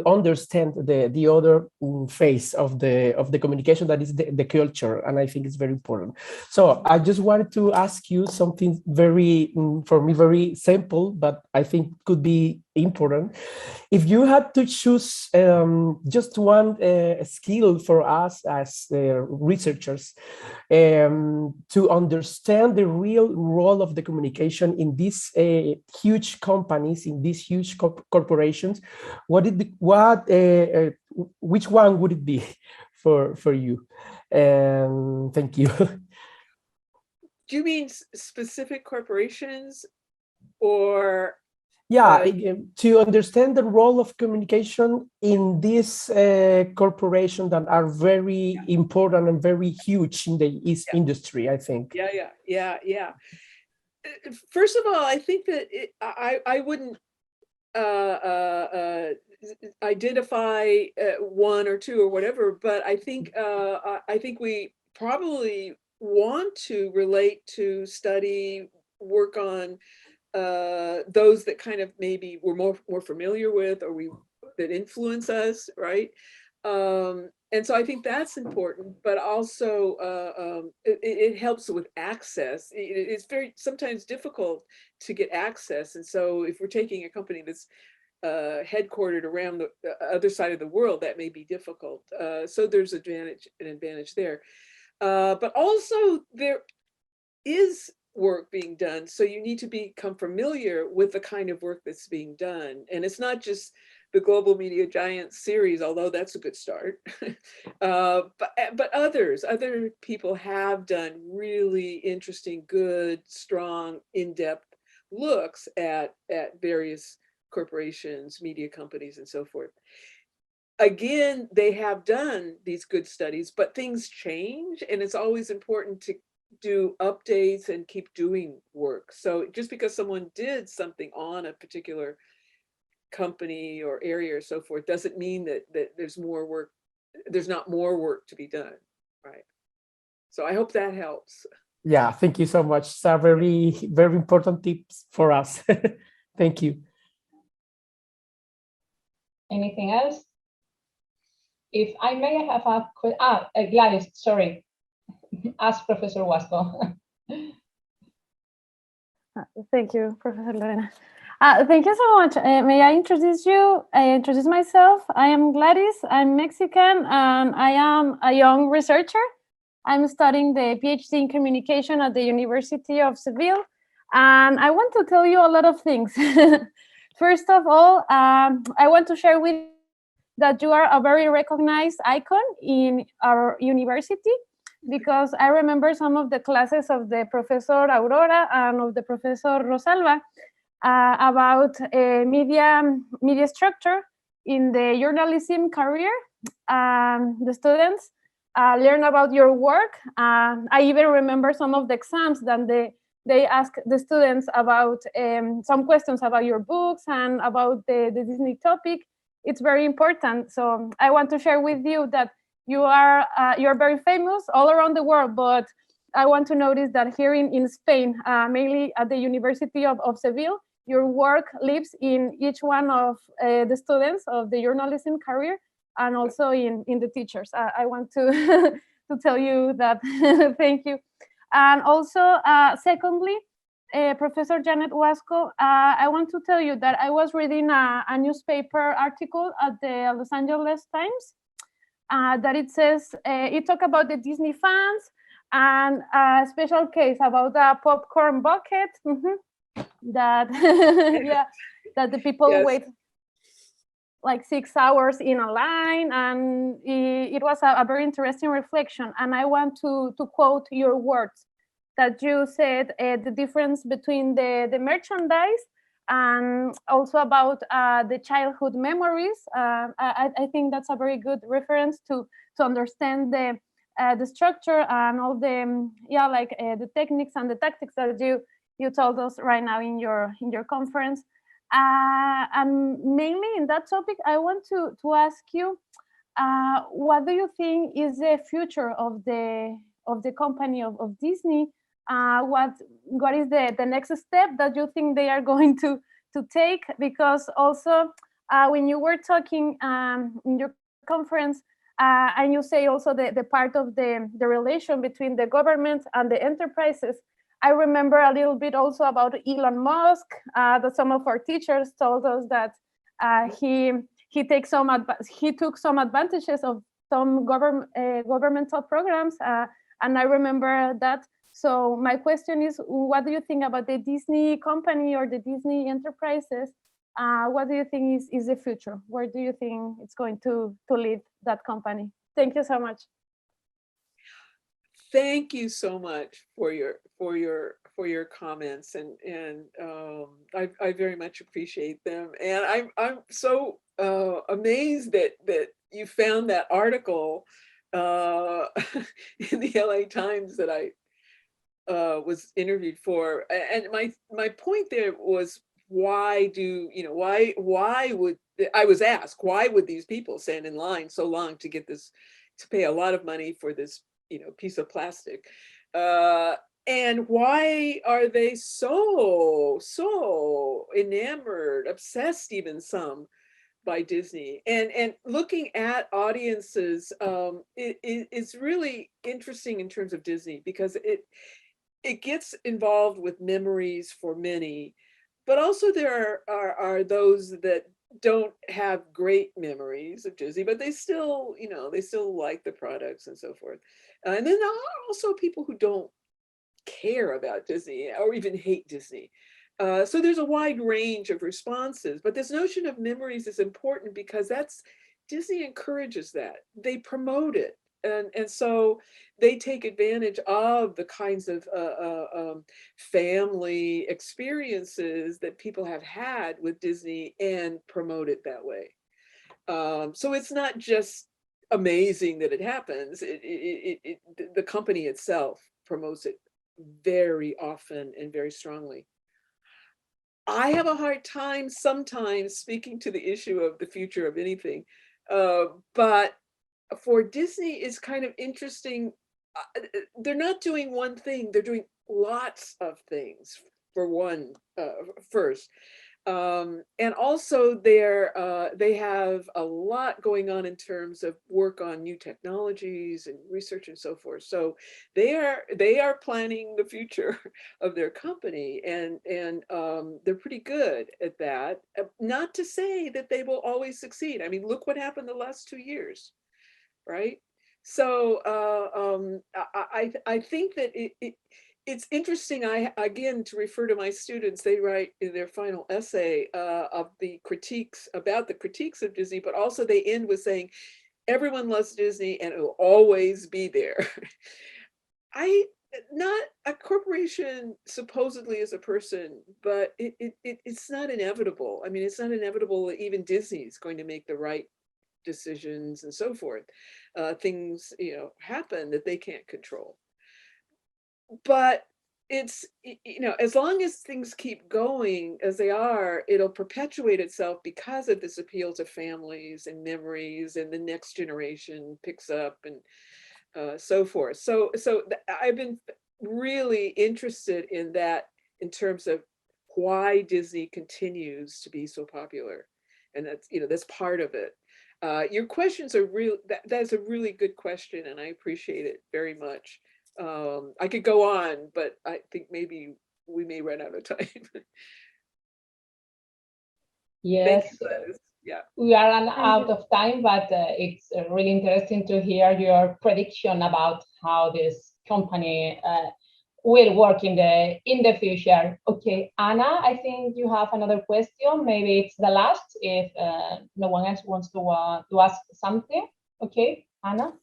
understand the other face of the communication, that is the culture, and I think it's very important. So I just wanted to ask you something very, for me, very simple, but I think could be important. If you had to choose just one skill for us as researchers, to understand the real role of the communication in these huge companies, in these huge corporations, which one would it be for you? Thank you.
Do you mean specific corporations, or?
Yeah, to understand the role of communication in this corporation that are very important and very huge in the industry, I think.
Yeah. First of all, I think that I wouldn't identify one or two or whatever, but I think we probably want to relate to, study, work on those that kind of maybe we're more familiar with, or that influence us, right? And so I think that's important, but also it helps with access. It's very sometimes difficult to get access, and so if we're taking a company that's headquartered around the other side of the world, that may be difficult. So there's an advantage there, but also there is work being done, so you need to become familiar with the kind of work that's being done, and it's not just the Global Media Giants series, although that's a good start. But other people have done really interesting, good, strong, in-depth looks at various corporations, media companies, and so forth. Again, they have done these good studies, but things change, and it's always important to do updates and keep doing work. So just because someone did something on a particular company or area or so forth doesn't mean that there's not more work to be done, right? So I hope that helps.
Yeah, thank you so much. It's a very, very important tips for us. Thank you.
Anything else? If I may have Gladys, sorry. Ask Professor Wasko.
Thank you, Professor Lorena. Thank you so much. May I introduce you? I introduce myself. I am Gladys. I'm Mexican, and I am a young researcher. I'm studying the PhD in communication at the University of Seville, and I want to tell you a lot of things. First of all, I want to share with you that you are a very recognized icon in our university, because I remember some of the classes of the Professor Aurora and of the Professor Rosalba about media structure in the journalism career. The students learn about your work. I even remember some of the exams that they ask the students about some questions about your books and about the Disney topic. It's very important. So I want to share with you that you're very famous all around the world, but I want to notice that here in Spain, mainly at the University of Seville, your work lives in each one of the students of the journalism career, and also in the teachers. I want to to tell you that. Thank you. And also, secondly, Professor Janet Wasko, I want to tell you that I was reading a newspaper article at the Los Angeles Times, that it says, it talked about the Disney fans and a special case about the popcorn bucket, that that the people wait like 6 hours in a line, and it was a very interesting reflection. And I want to quote your words that you said, the difference between the merchandise and also about the childhood memories. I think that's a very good reference to understand the structure and all the the techniques and the tactics that you told us right now in your conference. And mainly in that topic, I want to ask you, what do you think is the future of the company of Disney? What is the next step that you think they are going to take? Because also when you were talking in your conference, and you say also the part of the relation between the government and the enterprises, I remember a little bit also about Elon Musk, that some of our teachers told us that he took some advantages of some governmental programs, and I remember that. So my question is, what do you think about the Disney company or the Disney enterprises? What do you think is the future? Where do you think it's going to lead that company? Thank you so much.
Thank you so much for your comments, and I very much appreciate them. And I'm so amazed that you found that article in the LA Times that I was interviewed for. And my point there was, why would, I was asked, why would these people stand in line so long to get this, to pay a lot of money for this piece of plastic, and why are they so enamored, obsessed, even some, by Disney? And looking at audiences, it's really interesting in terms of Disney, because it gets involved with memories for many, but also there are those that don't have great memories of Disney, but they still, they still like the products and so forth. And then there are also people who don't care about Disney or even hate Disney. So there's a wide range of responses, but this notion of memories is important, because Disney encourages that. They promote it. And so they take advantage of the kinds of family experiences that people have had with Disney and promote it that way. So it's not just amazing that it happens. The company itself promotes it very often and very strongly. I have a hard time sometimes speaking to the issue of the future of anything, but for Disney, it's kind of interesting. They're not doing one thing, they're doing lots of things, for one, first. And also they have a lot going on in terms of work on new technologies and research and so forth. So they are planning the future of their company, and they're pretty good at that. Not to say that they will always succeed. I mean, look what happened the last 2 years. Right? So I think that it's interesting. Again, to refer to my students, they write in their final essay of the critiques of Disney, but also they end with saying, everyone loves Disney and it will always be there. Not a corporation supposedly is a person, but it's not inevitable. I mean, it's not inevitable that even Disney is going to make the right decisions and so forth. Things happen that they can't control, but it's as long as things keep going as they are, it'll perpetuate itself because of this appeal to families and memories, and the next generation picks up and so forth. So I've been really interested in that, in terms of why Disney continues to be so popular, and that's part of it. Your questions are that's a really good question, and I appreciate it very much. I could go on, but I think maybe we may run out of time.
Yes.
Yeah.
We are out of time, but it's really interesting to hear your prediction about how this company will work in the future. Okay, Anna, I think you have another question. Maybe it's the last, if no one else wants to ask something. Okay, Anna.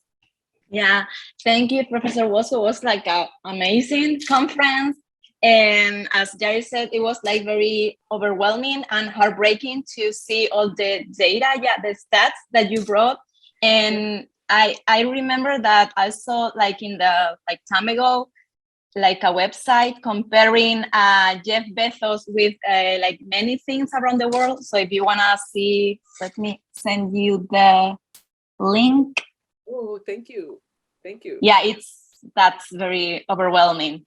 Yeah, thank you, Professor Wasko. It was like an amazing conference. And as Jerry said, it was like very overwhelming and heartbreaking to see all the data, the stats that you brought. And I remember that I saw, like, in the time ago, like a website comparing Jeff Bezos with like many things around the world. So if you wanna see, let me send you the link.
Oh, thank you. Thank you.
Yeah, that's very overwhelming.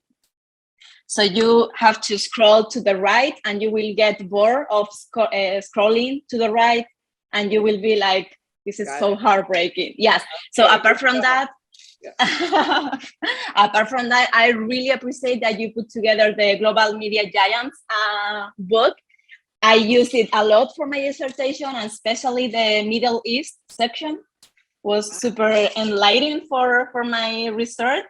So you have to scroll to the right and you will get bored of scrolling to the right and you will be like, this is so heartbreaking. Yes. So apart from that, apart from that, I really appreciate that you put together the Global Media Giants book. I use it a lot for my dissertation, and especially the Middle East section was super enlightening for my research.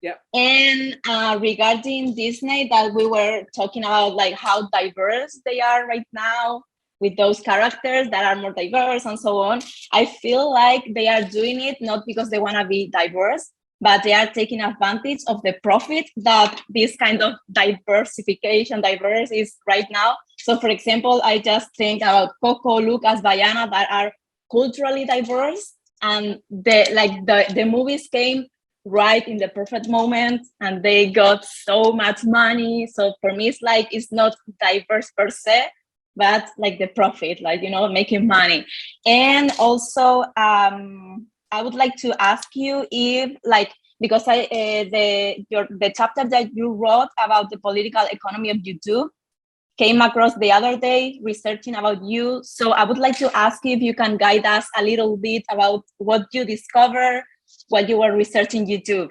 Yeah.
And regarding Disney, that we were talking about, like how diverse they are right now with those characters that are more diverse and so on. I feel like they are doing it not because they want to be diverse, but they are taking advantage of the profit that this kind of diverse is right now. So for example, I just think about Coco, Lucas, Bayana that are culturally diverse, and the movies came right in the perfect moment and they got so much money. So for me, it's not diverse per se, but like the profit, like, you know, making money. And also I would like to ask you if, like, because the chapter that you wrote about the political economy of YouTube came across the other day researching about you. So I would like to ask you if you can guide us a little bit about what you discovered while you were researching YouTube.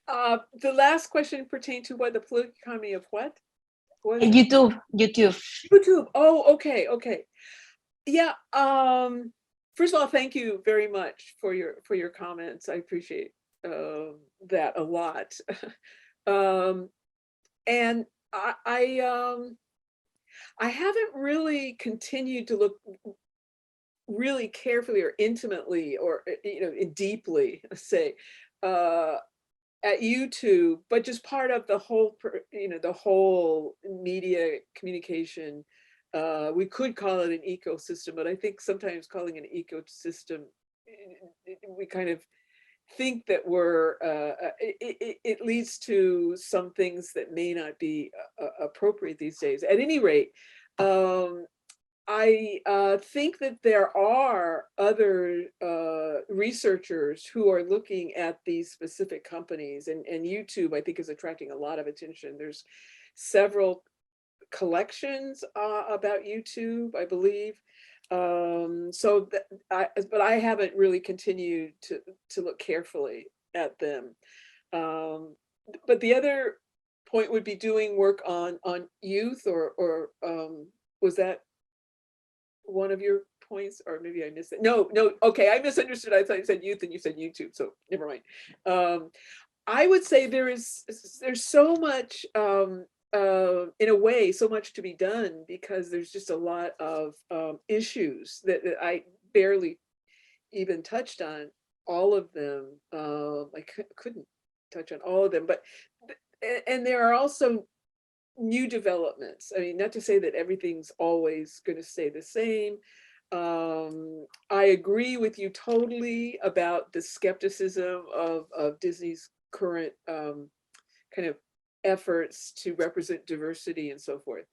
The last question pertained to what, the political economy of what?
YouTube.
Oh, okay. Yeah. First of all, thank you very much for your comments. I appreciate that a lot. And I haven't really continued to look really carefully or intimately or, you know, deeply, say, at YouTube, but just part of the whole, you know, the whole media communication. We could call it an ecosystem, but I think sometimes calling it an ecosystem, we kind of think that it leads to some things that may not be appropriate these days. At any rate, I think that there are other researchers who are looking at these specific companies, and YouTube, I think, is attracting a lot of attention. There's several collections about YouTube, I believe. But I haven't really continued to look carefully at them. But the other point would be doing work on youth, or was that one of your points, or maybe I missed it? No, okay, I misunderstood. I thought you said youth and you said YouTube, so never mind. I would say there's so much, in a way, so much to be done, because there's just a lot of issues that I barely even touched on all of them. I couldn't touch on all of them, but and there are also new developments. I mean, not to say that everything's always going to stay the same. I agree with you totally about the skepticism of Disney's current kind of efforts to represent diversity and so forth.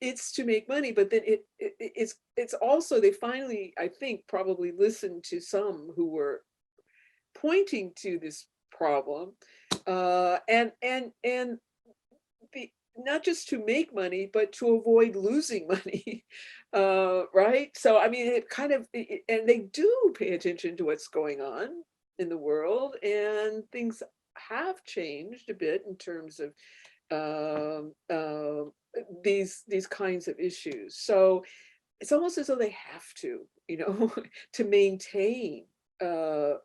It's to make money, but then it's also, they finally, I think, probably listened to some who were pointing to this problem, and not just to make money, but to avoid losing money, right? So, I mean, it kind of, and they do pay attention to what's going on in the world, and things have changed a bit in terms of these kinds of issues. So it's almost as though they have to, you know, to maintain their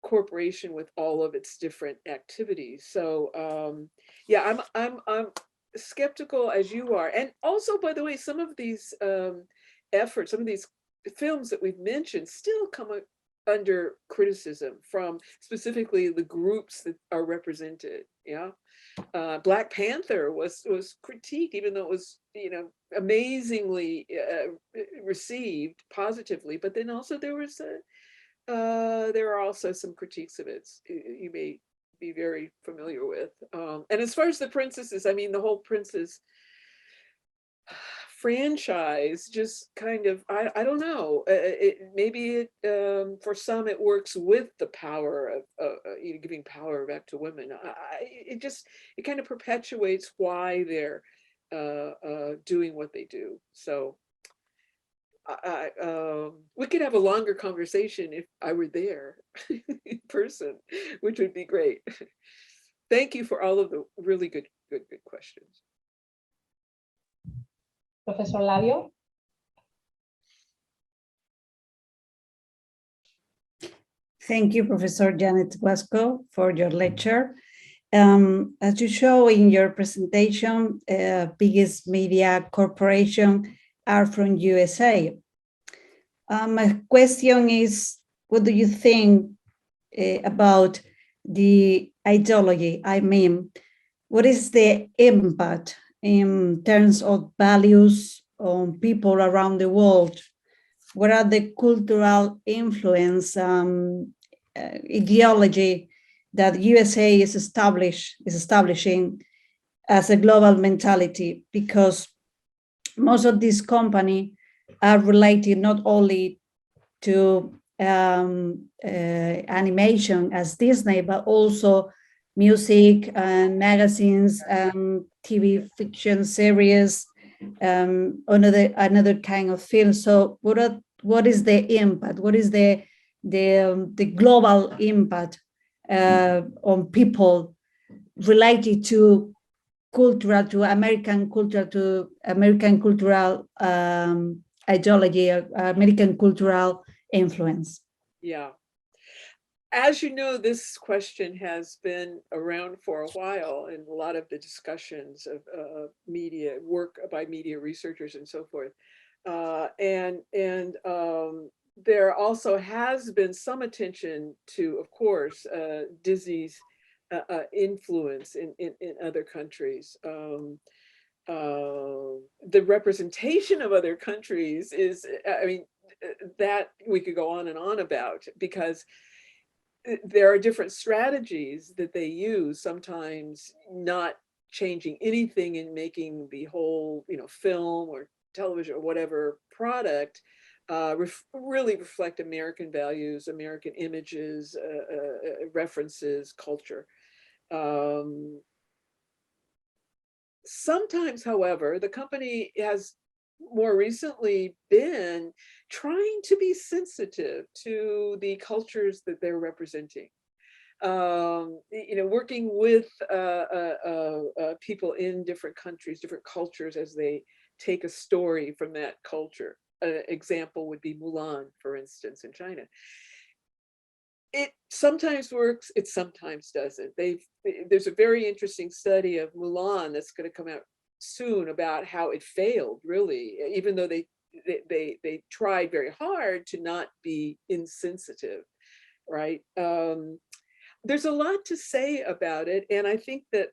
corporation with all of its different activities. So yeah, I'm skeptical as you are. And also, by the way, some of these efforts, some of these films that we've mentioned still come under criticism from specifically the groups that are represented. Yeah. Black Panther was critiqued, even though it was, you know, amazingly received positively. But then also there was there are also some critiques of it you may be very familiar with. And as far as the princesses, I mean, the whole princess franchise just kind of, I don't know, maybe for some it works with the power of giving power back to women. It kind of perpetuates why they're doing what they do. So we could have a longer conversation if I were there in person, which would be great. Thank you for all of the really good questions.
Professor Labio?
Thank you, Professor Janet Wasko, for your lecture. As you show in your presentation, biggest media corporation are from USA. My question is, what do you think about the ideology? I mean, what is the impact in terms of values on people around the world? What are the cultural influence, ideology that USA is establishing as a global mentality? Because most of these companies are related not only to animation as Disney, but also music and magazines and TV fiction series, another kind of film. So what is the impact? What is the global impact on people related to cultural, to American culture, to American cultural ideology, American cultural influence?
Yeah. As you know, this question has been around for a while in a lot of the discussions of media work by media researchers and so forth. There also has been some attention to, of course, Disney's influence in other countries. The representation of other countries is, I mean, that we could go on and on about, because there are different strategies that they use, sometimes not changing anything and making the whole, film or television or whatever product really reflect American values, American images, references, culture. Sometimes, however, the company has more recently been trying to be sensitive to the cultures that they're representing. Working with people in different countries, different cultures, as they take a story from that culture. An example would be Mulan, for instance, in China. It sometimes works, it sometimes doesn't. There's a very interesting study of Mulan that's going to come out soon about how it failed, really, even though they tried very hard to not be insensitive, right? There's a lot to say about it, and I think that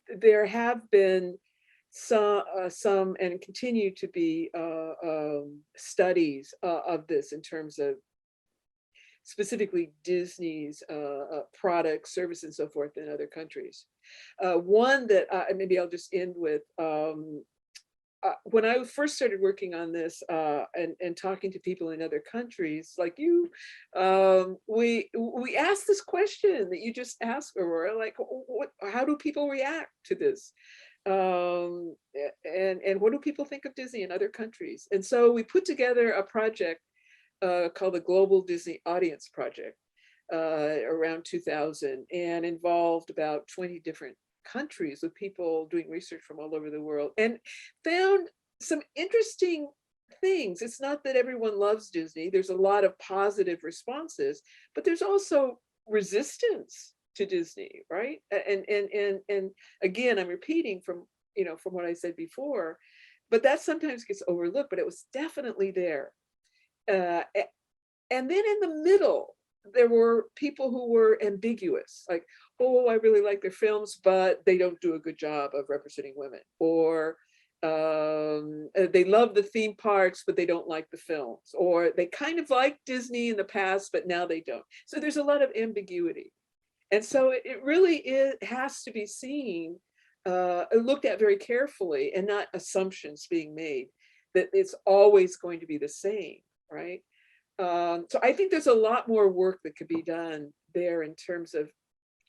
there have been some and continue to be studies of this in terms of specifically Disney's products, services, and so forth in other countries. One that maybe I'll just end with, when I first started working on this and talking to people in other countries like you, we asked this question that you just asked, Aurora, like, how do people react to this? And what do people think of Disney in other countries? And so we put together a project called the Global Disney Audience Project around 2000, and involved about 20 different countries with people doing research from all over the world, and found some interesting things. It's not that everyone loves Disney. There's a lot of positive responses, but there's also resistance to Disney, right? And again, I'm repeating from what I said before, but that sometimes gets overlooked, but it was definitely there. And then in the middle, there were people who were ambiguous, like, oh, I really like their films, but they don't do a good job of representing women. Or They love the theme parks, but they don't like the films, or they kind of liked Disney in the past, but now they don't. So there's a lot of ambiguity. And so it really has to be seen, looked at very carefully, and not assumptions being made that it's always going to be the same, right? So I think there's a lot more work that could be done there in terms of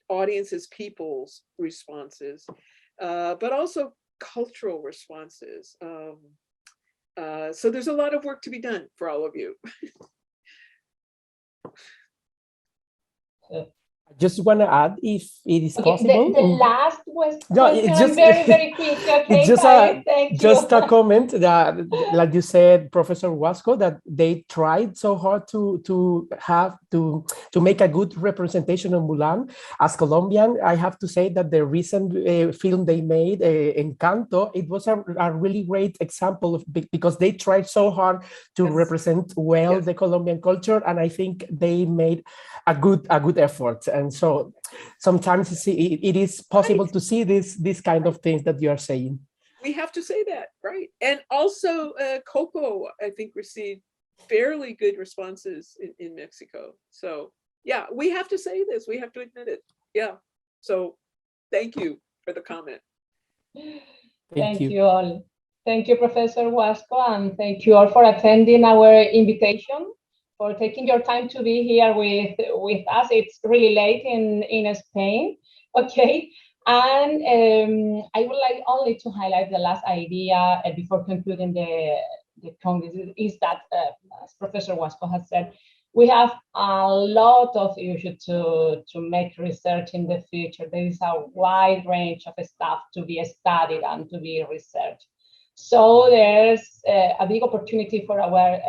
audiences, people's responses, but also cultural responses. So there's a lot of work to be done for all of you.
I just want to add, if it is
Okay,
possible.
the last was
No, it's just
very, very quick. Okay,
it's just
thank
just
you.
a comment that, like you said, Professor Wasko, that they tried so hard to make a good representation of Mulan. As Colombian, I have to say that the recent film they made, Encanto, it was a really great example of, because they tried so hard to
Yes.
represent well
Yes.
the Colombian culture, and I think they made a good effort. And so sometimes it is possible to see this kind of things that you are saying.
We have to say that, right? And also Coco, I think, received fairly good responses in Mexico. So yeah, we have to say this, we have to admit it. Yeah, so thank you for the comment.
Thank you all. Thank you, Professor Wasko, and thank you all for attending our invitation, for taking your time to be here with us. It's really late in Spain, okay? And I would like only to highlight the last idea before concluding the Congress, is that, as Professor Wasko has said, we have a lot of issues to make research in the future. There is a wide range of stuff to be studied and to be researched. So there's a big opportunity for our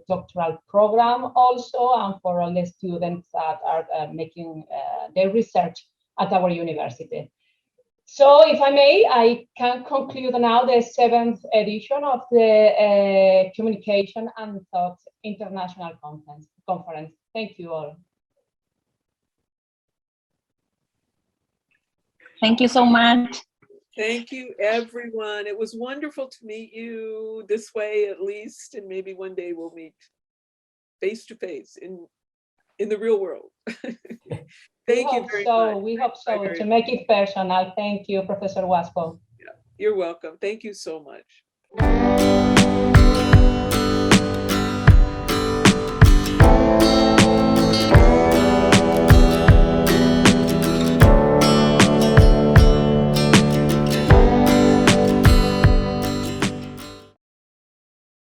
doctoral program also, and for all the students that are making their research at our university. So if I may, I can conclude now the 7th edition of the Communication and Thought International Conference. Thank you all.
Thank you so much.
Thank you, everyone. It was wonderful to meet you this way, at least, and maybe one day we'll meet face to face in the real world. Thank you very much.
We hope so, to make it personal. Thank you, Professor Wasko.
Yeah, you're welcome. Thank you so much.